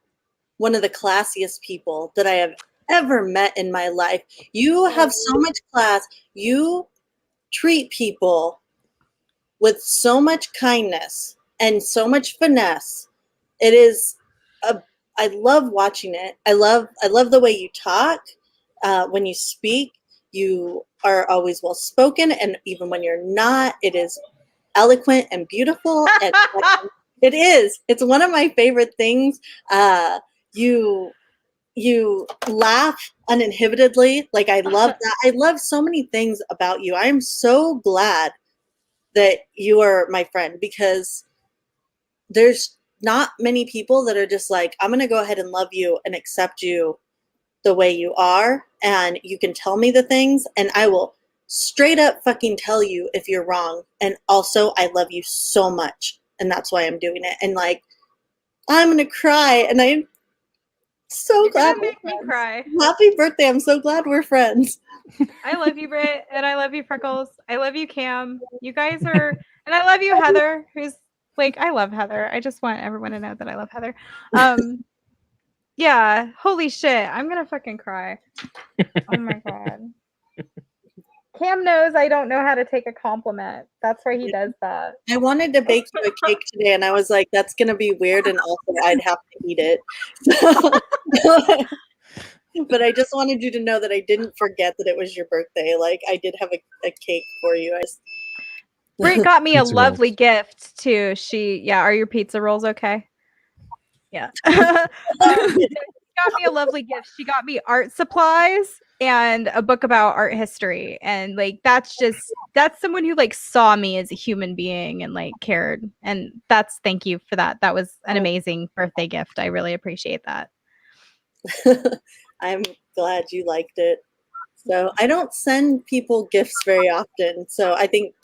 one of the classiest people that I have ever met in my life. You have so much class. You treat people with so much kindness and so much finesse. It is I love watching it. I love the way you talk. When you speak, you are always well spoken, and even when you're not, it is eloquent and beautiful. And it is. It's one of my favorite things. You laugh uninhibitedly. Like, I love that. I love so many things about you. I am so glad that you are my friend, because there's not many people that are just like, I'm going to go ahead and love you and accept you the way you are, and you can tell me the things, and I will straight up fucking tell you if you're wrong. And also, I love you so much, and that's why I'm doing it. And like, I'm gonna cry, and I'm so You're glad gonna make me cry. Happy birthday! I'm so glad we're friends. I love you, Britt, and I love you, Freckles. I love you, Cam. You guys are, and I love you, Heather. Who's like, I love Heather. I just want everyone to know that I love Heather. Yeah. Holy shit! I'm gonna fucking cry. Oh my god. Cam knows I don't know how to take a compliment. That's why he does that. I wanted to bake you a cake today, and I was like, that's going to be weird, and also I'd have to eat it. But I just wanted you to know that I didn't forget that it was your birthday. Like, I did have a cake for you. Britt got me a Pizza lovely rolls. gift too. Are your pizza rolls okay? Yeah. She got me a lovely gift. She got me art supplies and a book about art history. And like, that's someone who like saw me as a human being and like cared. And thank you for that. That was an amazing birthday gift. I really appreciate that. I'm glad you liked it. So I don't send people gifts very often. So I think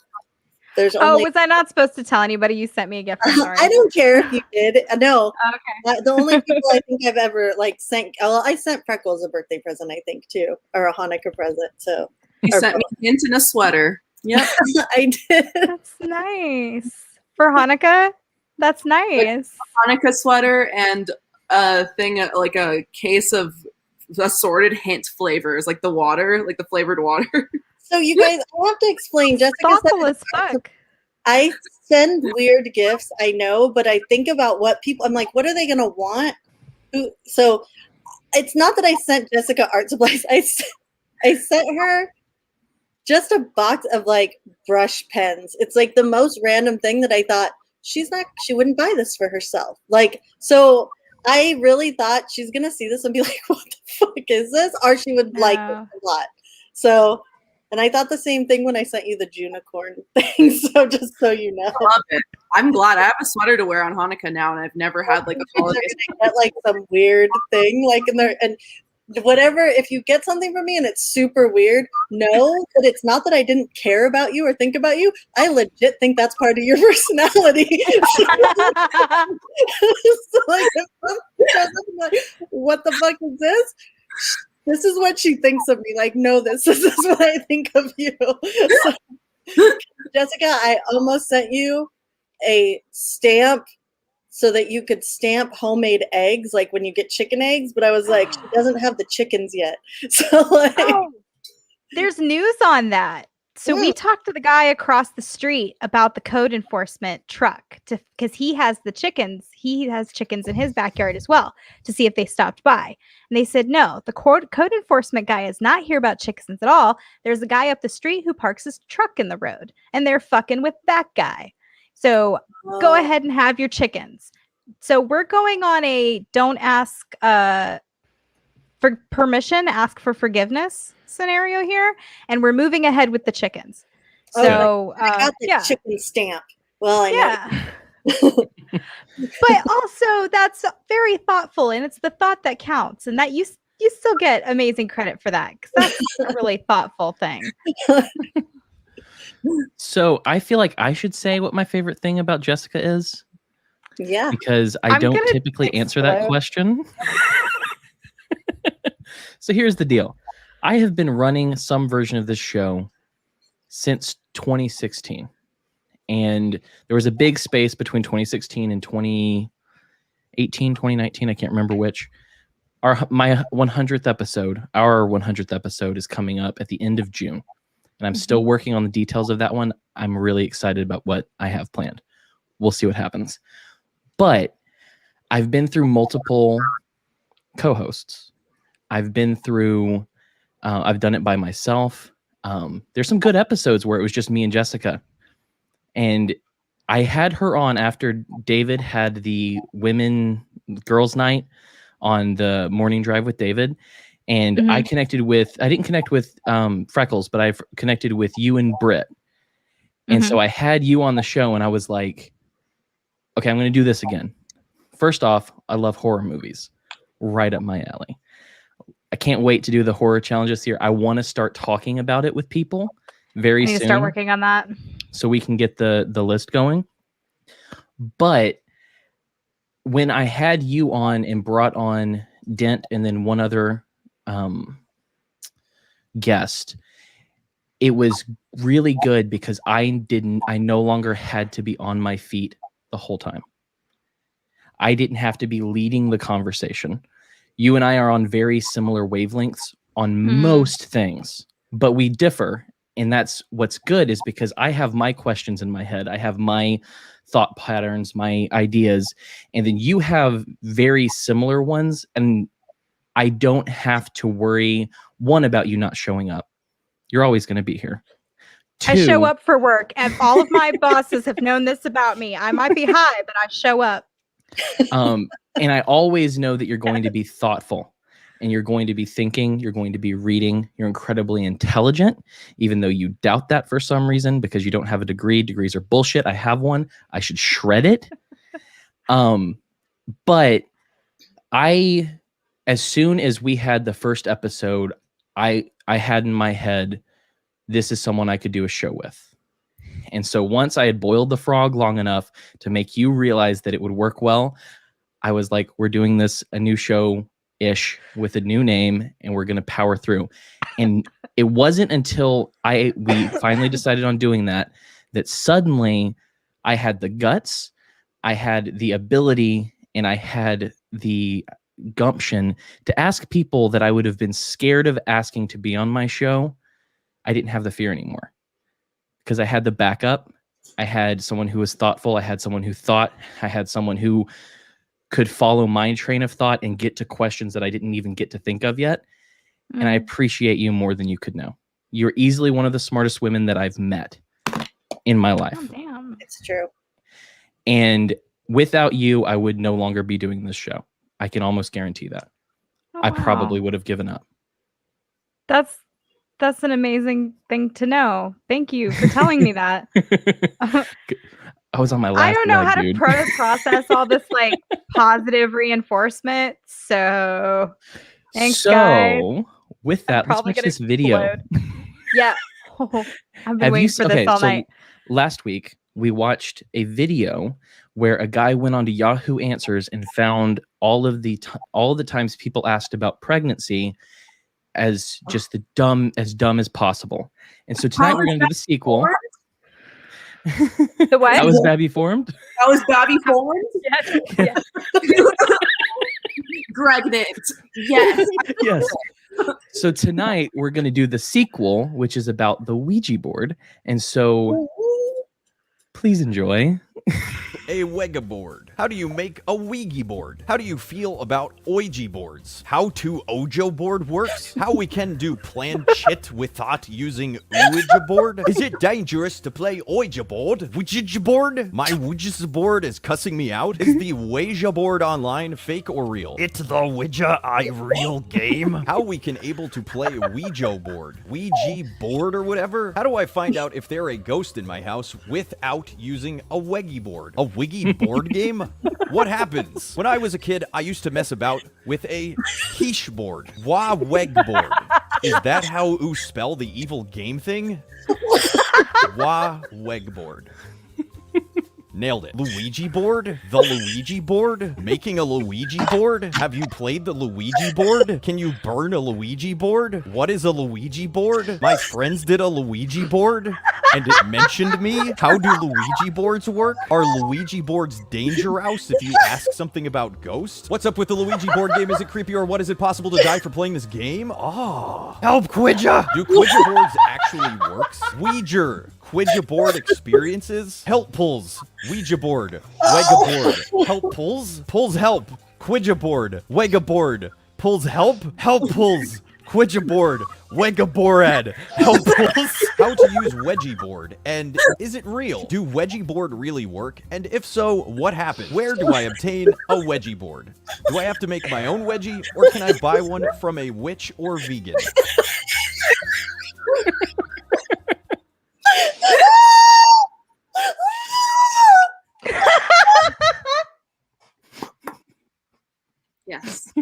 there's only... was I not supposed to tell anybody you sent me a gift? I'm sorry. I don't care if you did. No. Okay. The only people I think I've ever like sent... Well, I sent Freckles a birthday present, I think, too. Or a Hanukkah present. So You sent me a hint in a sweater. Yep. I did. That's nice. For Hanukkah? That's nice. Hanukkah sweater and a thing, like a case of assorted hint flavors, like the water, like the flavored water. So you guys, I have to explain. Jessica Thoughtful said as fuck. I send weird gifts, I know, but I think about what people, I'm like, what are they going to want? So it's not that I sent Jessica art supplies. I sent her just a box of like brush pens. It's like the most random thing that I thought she wouldn't buy this for herself. Like, so I really thought she's going to see this and be like, what the fuck is this? Or she would like it a lot. So, and I thought the same thing when I sent you the Junicorn thing. So just so you know. I love it. I'm glad I have a sweater to wear on Hanukkah now, and I've never had like a holiday. Get like some weird thing, like in there, and whatever. If you get something from me and it's super weird, know that it's not that I didn't care about you or think about you. I legit think that's part of your personality. So, like, if I'm like, what the fuck is this? This is what she thinks of me. Like, no, this is what I think of you. So, Jessica, I almost sent you a stamp so that you could stamp homemade eggs, like when you get chicken eggs. But I was like, she doesn't have the chickens yet. So like, there's news on that. So we talked to the guy across the street about the code enforcement truck because he has the chickens. He has chickens in his backyard as well to see if they stopped by. And they said, no, the code enforcement guy is not here about chickens at all. There's a guy up the street who parks his truck in the road and they're fucking with that guy. So go ahead and have your chickens. So we're going on a don't ask for permission, ask for forgiveness scenario here, and we're moving ahead with the chickens. So I got the chicken stamp. Well, I know. But also that's very thoughtful, and it's the thought that counts, and that you still get amazing credit for that because that's a really thoughtful thing. So I feel like I should say what my favorite thing about Jessica is. Yeah. Because I don't typically answer that question. So here's the deal. I have been running some version of this show since 2016. And there was a big space between 2016 and 2018, 2019. I can't remember which. My 100th episode is coming up at the end of June. And I'm still working on the details of that one. I'm really excited about what I have planned. We'll see what happens. But I've been through multiple co-hosts. I've been through, I've done it by myself. There's some good episodes where it was just me and Jessica. And I had her on after David had the girls' night on the morning drive with David. And I didn't connect with Freckles, but I've connected with you and Britt. And so I had you on the show and I was like, okay, I'm going to do this again. First off, I love horror movies. Right up my alley. I can't wait to do the horror challenge this year. I want to start talking about it with people very I need soon. to start working on that. So we can get the list going. But when I had you on and brought on Dent and then one other guest, it was really good because I no longer had to be on my feet the whole time. I didn't have to be leading the conversation. You and I are on very similar wavelengths on most things, but we differ. And that's what's good, is because I have my questions in my head. I have my thought patterns, my ideas, and then you have very similar ones. And I don't have to worry, one, about you not showing up. You're always going to be here. I show up for work, and all of my bosses have known this about me. I might be high, but I show up. And I always know that you're going to be thoughtful, and you're going to be thinking, you're going to be reading, you're incredibly intelligent, even though you doubt that for some reason because you don't have a degree. Degrees are bullshit. I have one. I should shred it. But as soon as we had the first episode, I had in my head, this is someone I could do a show with. And so once I had boiled the frog long enough to make you realize that it would work well, I was like, we're doing this, a new show-ish with a new name, and we're going to power through. And it wasn't until we finally decided on doing that suddenly I had the guts, I had the ability, and I had the gumption to ask people that I would have been scared of asking to be on my show. I didn't have the fear anymore because I had the backup. I had someone who was thoughtful. I had someone who thought. I had someone who could follow my train of thought and get to questions that I didn't even get to think of yet. And I appreciate you more than you could know. You're easily one of the smartest women that I've met in my life. Oh, damn. It's true. And without you, I would no longer be doing this show. I can almost guarantee that. Oh, I wow. probably would have given up. That's an amazing thing to know. Thank you for telling me that. I was on my last I don't know leg, how dude. to process all this like positive reinforcement. So thanks, guys. With that, let's probably watch gonna this video. explode. Yeah. I've been waiting for this all night. Last week, we watched a video where a guy went on to Yahoo Answers and found all the times people asked about pregnancy as just dumb as possible. And so tonight we're going to do the sequel. The what? That was Babby formed? That was Babby formed? Yes. Pregnant. Yes. Yes. So tonight we're going to do the sequel, which is about the Ouija board. And so please enjoy. A Ouija board. How do you make a Ouija board? How do you feel about Ouija boards? How to Ojo board works? How we can do planchette without using Ouija board? Is it dangerous to play Ouija board? Ouija board? My Ouija board is cussing me out. Is the Ouija board online fake or real? It's the Ouija real game. How we can able to play Ouija board? Ouija board or whatever? How do I find out if they're a ghost in my house without using a Ouija board? A Ouija board game? What happens? When I was a kid, I used to mess about with a quiche board. Wa weg board. Is that how you spell the evil game thing? Wa weg board. Nailed it. Luigi board? The Luigi board? Making a Luigi board? Have you played the Luigi board? Can you burn a Luigi board? What is a Luigi board? My friends did a Luigi board and it mentioned me. How do Luigi boards work? Are Luigi boards dangerous if you ask something about ghosts? What's up with the Luigi board game? Is it creepy or what? Is it possible to die for playing this game? Oh. Help, Quidja! Do Quidja boards actually work? Ouija board experiences? Help pulls. Ouija board. Wega board. Help pulls? Pulls help. Ouija board. Wega board. Pulls help? Help pulls. Ouija board. Wega board. Help pulls. How to use Ouija board. And is it real? Do Ouija board really work? And if so, what happened? Where do I obtain a Ouija board? Do I have to make my own Ouija or can I buy one from a witch or vegan? Yes.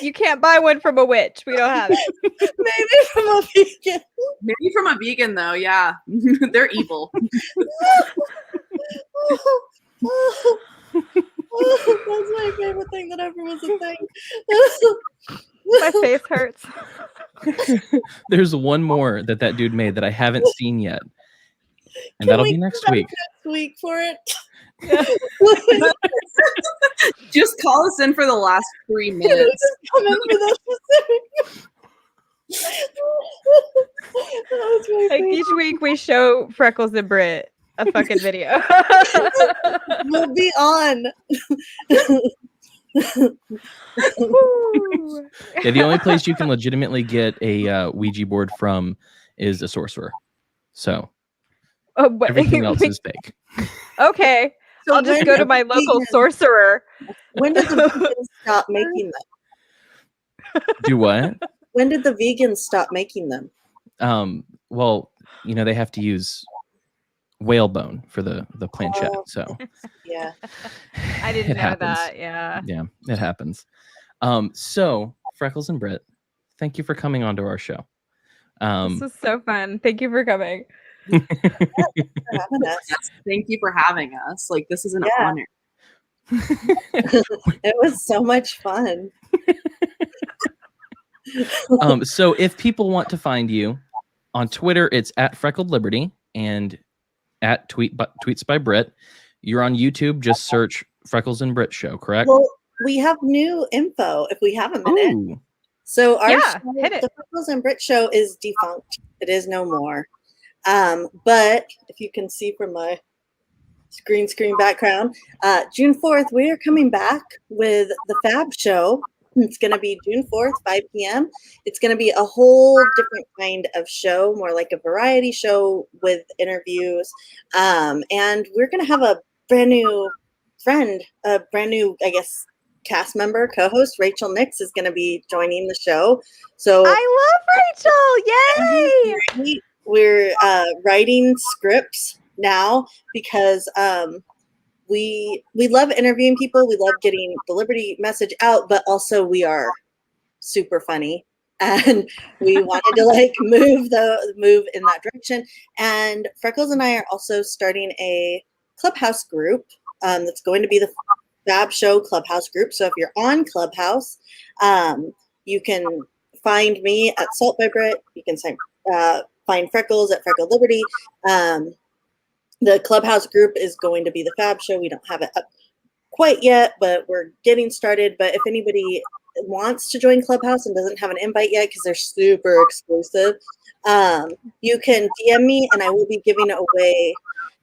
You can't buy one from a witch. We don't have it. Maybe from a vegan. Maybe from a vegan though. Yeah, they're evil. That's my favorite thing that ever was a thing. My face hurts. There's one more that dude made that I haven't seen yet, and Can that'll we be do next that week. Next week for it. Just call us in for the last 3 minutes. Come in for that specific. That was my Like favorite. each week we show Freckles and Britt a fucking video. We'll be on. Woo. Yeah, the only place you can legitimately get a Ouija board from is a sorcerer. So Oh, but everything else is fake. okay. So I'll just when go to did my the local vegans- sorcerer. When did the vegans stop making them? Do what? When did the vegans stop making them? Well, they have to use whalebone for the planchette. Oh. So Yeah. I didn't It know happens. that. Yeah. yeah, it happens. So Freckles and Britt, thank you for coming onto our show. This was so fun. Thank you for coming. For having us. Yes, thank you for having us. Like, this is an Yeah. honor. It was so much fun. So if people want to find you on Twitter, it's at Freckled Liberty and at Tweets by Britt. You're on YouTube, just search Freckles and Britt Show, correct? Well, we have new info if we have a minute. Ooh. So our Yeah, show, hit it. the Freckles and Britt show is defunct. It is no more. But if you can see from my green screen background, June 4th, we are coming back with the Fab Show. It's going to be June 4th, 5 p.m. It's going to be a whole different kind of show, more like a variety show with interviews. And we're going to have a brand new friend, a brand new, I guess, cast member, co-host. Rachel Nix is going to be joining the show. So I love Rachel. Yay! we're writing scripts now because we love interviewing people. We love getting the Liberty message out, but also we are super funny, and we wanted to like move in that direction. And Freckles and I are also starting a Clubhouse group that's going to be the Fab Show Clubhouse group. So if you're on Clubhouse, you can find me at Salt by Britt. You can find Freckles at Freckle Liberty. The Clubhouse group is going to be the Fab Show. We don't have it up quite yet, but we're getting started. But if anybody wants to join Clubhouse and doesn't have an invite yet because they're super exclusive, you can DM me, and I will be giving away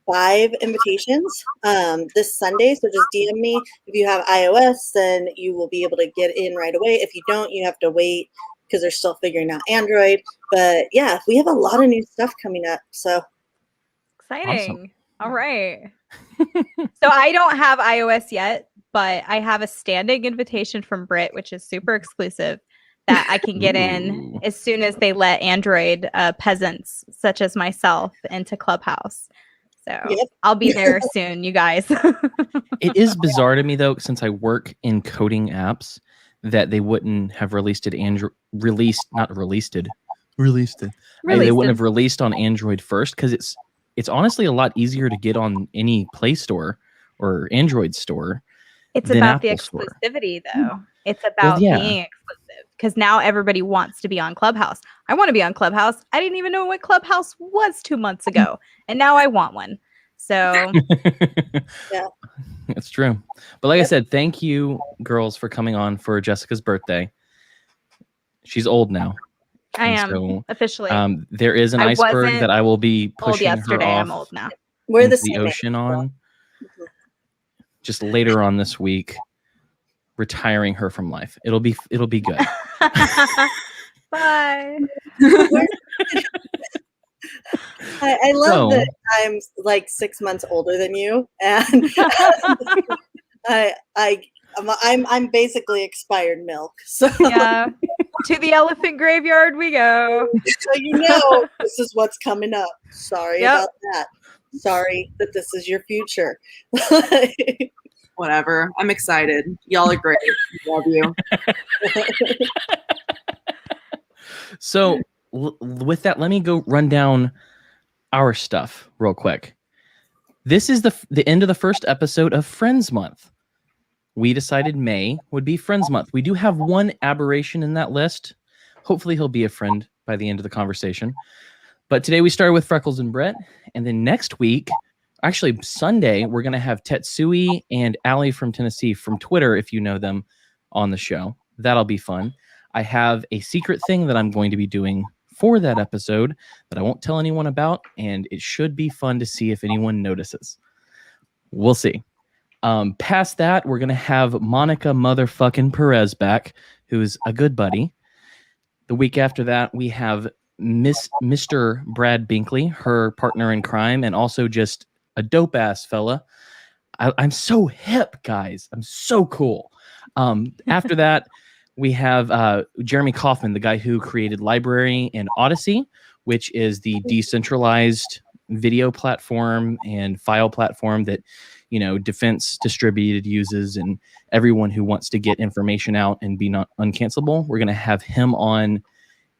5 invitations this Sunday. So just DM me. If you have iOS, then you will be able to get in right away. If you don't, you have to wait because they're still figuring out Android. But yeah, we have a lot of new stuff coming up. So Exciting. All right. So I don't have iOS yet, but I have a standing invitation from Britt, which is super exclusive, that I can get in Ooh. as soon as they let Android peasants such as myself into Clubhouse. So Yep. I'll be there soon, you guys. It is bizarre to me though, since I work in coding apps, that they wouldn't have released it. They wouldn't have released on Android first, because it's honestly a lot easier to get on any Play Store or Android store. It's than about the Apple Store. exclusivity, though. It's about yeah. being exclusive, because now everybody wants to be on Clubhouse. I want to be on Clubhouse. I didn't even know what Clubhouse was 2 months ago, and now I want one. So Yeah. It's true. But like I said, thank you, girls, for coming on for Jessica's birthday. She's old now. I And am so, officially there is an I iceberg wasn't that I will be old pushing her yesterday. off I'm old now. we're into the the same age. ocean on. Just later on this week, retiring her from life. It'll be good. Bye. I love So- that I'm like 6 months older than you, and I'm basically expired milk. So, Yeah. To the elephant graveyard we go. so you know this is what's coming up. Sorry Yep. about that. Sorry that this is your future. Whatever. I'm excited. Y'all are great. Love you. So with that, let me go run down our stuff real quick. This is the end of the first episode of Friends Month. We decided May would be Friends Month. We do have one aberration in that list. Hopefully he'll be a friend by the end of the conversation. But today we started with Freckles and Britt. And then next week, actually Sunday, we're going to have Tetsui and Allie from Tennessee from Twitter, if you know them, on the show. That'll be fun. I have a secret thing that I'm going to be doing for that episode that I won't tell anyone about. And it should be fun to see if anyone notices. We'll see. Past that, we're going to have Monica motherfucking Perez back, who's a good buddy. The week after that, we have Mr. Brad Binkley, her partner in crime, and also just a dope-ass fella. I'm so hip, guys. I'm so cool. After that, we have Jeremy Kaufman, the guy who created Library and Odyssey, which is the decentralized video platform and file platform that Defense Distributed uses, and everyone who wants to get information out and be not uncancelable. We're going to have him on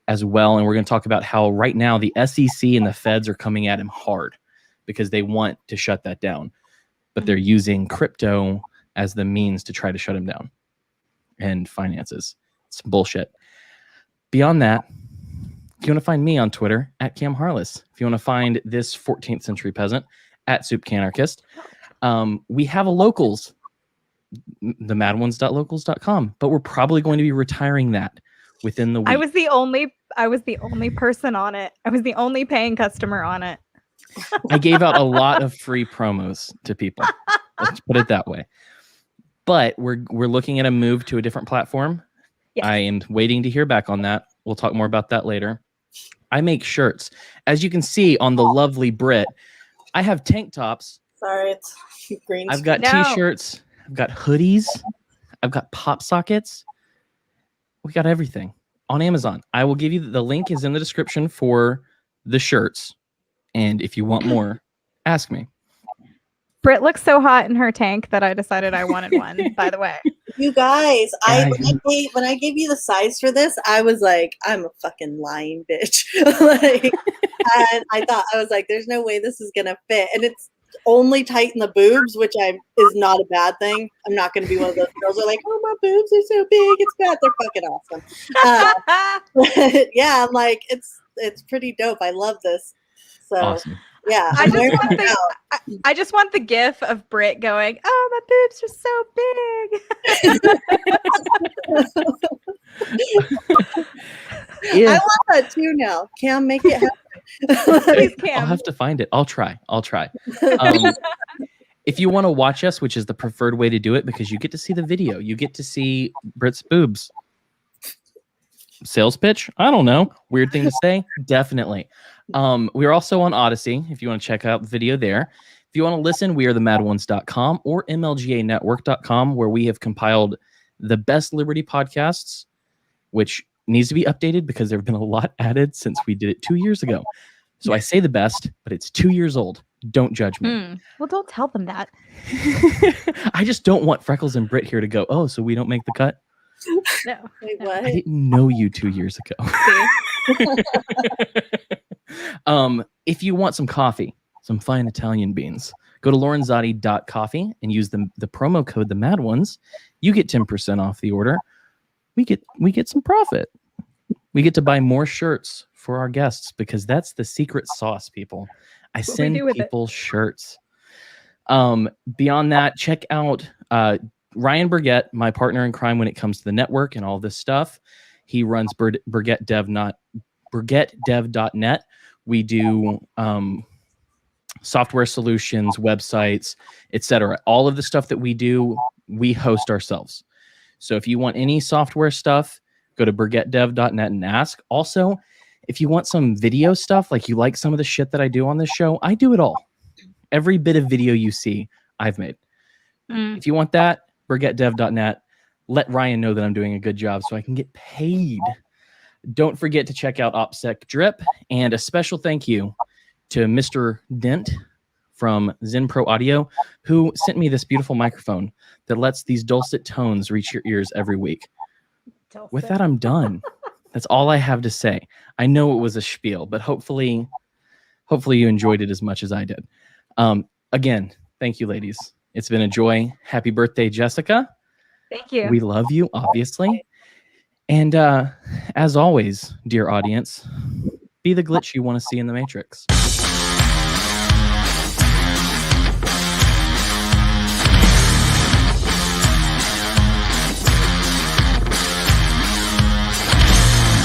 as well, and we're going to talk about how right now the SEC and the feds are coming at him hard because they want to shut that down, but they're using crypto as the means to try to shut him down and finances. It's bullshit. Beyond that, if you want to find me on Twitter, at Cam Harless. If you want to find this 14th century peasant, at SoupCanarchist. We have a locals, themadones.locals.com, but we're probably going to be retiring that within the week. I was the only person on it. I was the only paying customer on it. I gave out a lot of free promos to people. Let's put it that way. But we're looking at a move to a different platform. Yes. I am waiting to hear back on that. We'll talk more about that later. I make shirts. As you can see on the lovely Brit, I have tank tops. Sorry, it's green. I've got t-shirts. I've got hoodies. I've got pop sockets. We got everything on Amazon. I will give you the link is in the description for the shirts. And if you want more, ask me. Britt looks so hot in her tank that I decided I wanted one, by the way. You guys, when I gave you the size for this, I was like, I'm a fucking lying bitch. And I was like, there's no way this is gonna fit. And it's only tight in the boobs, which is not a bad thing. I'm not gonna be one of those girls who are like, oh, my boobs are so big, it's bad. They're fucking awesome. Yeah, I'm like, it's pretty dope. I love this. So awesome. Yeah, I just want the gif of Britt going, oh, my boobs are so big. I want that too now. Cam, make it happen. Please, Cam. I'll have to find it. I'll try. If you want to watch us, which is the preferred way to do it, because you get to see the video. You get to see Britt's boobs. Sales pitch? I don't know. Weird thing to say? Definitely. We are also on Odyssey, if you want to check out the video there. If you want to listen, we are themadones.com or mlganetwork.com, where we have compiled the best Liberty podcasts, which needs to be updated because there have been a lot added since we did it 2 years ago. So I say the best, but it's 2 years old. Don't judge me. Well, don't tell them that. I just don't want Freckles and Britt here to go, oh, so we don't make the cut? No. Wait, what? I didn't know you 2 years ago. If you want some coffee, some fine Italian beans, go to lorenzotti.coffee and use the promo code the Mad Ones. You get 10% off the order. We get some profit. We get to buy more shirts for our guests because that's the secret sauce, people. I send people shirts. Beyond that, check out Ryan Burgett, my partner in crime when it comes to the network and all this stuff. He runs BurgettDev.net. We do software solutions, websites, etc. All of the stuff that we do, we host ourselves. So if you want any software stuff, go to BurgettDev.net and ask. Also, if you want some video stuff, like you like some of the shit that I do on this show, I do it all. Every bit of video you see, I've made. If you want that, BurgettDev.net. Let Ryan know that I'm doing a good job so I can get paid. Don't forget to check out OPSEC Drip, and a special thank you to Mr. Dent from Zen Pro Audio, who sent me this beautiful microphone that lets these dulcet tones reach your ears every week. With that, I'm done. That's all I have to say. I know it was a spiel, but hopefully you enjoyed it as much as I did. Again, thank you, ladies. It's been a joy. Happy birthday, Jessica. Thank you. We love you, obviously. And as always, dear audience, be the glitch you want to see in the Matrix.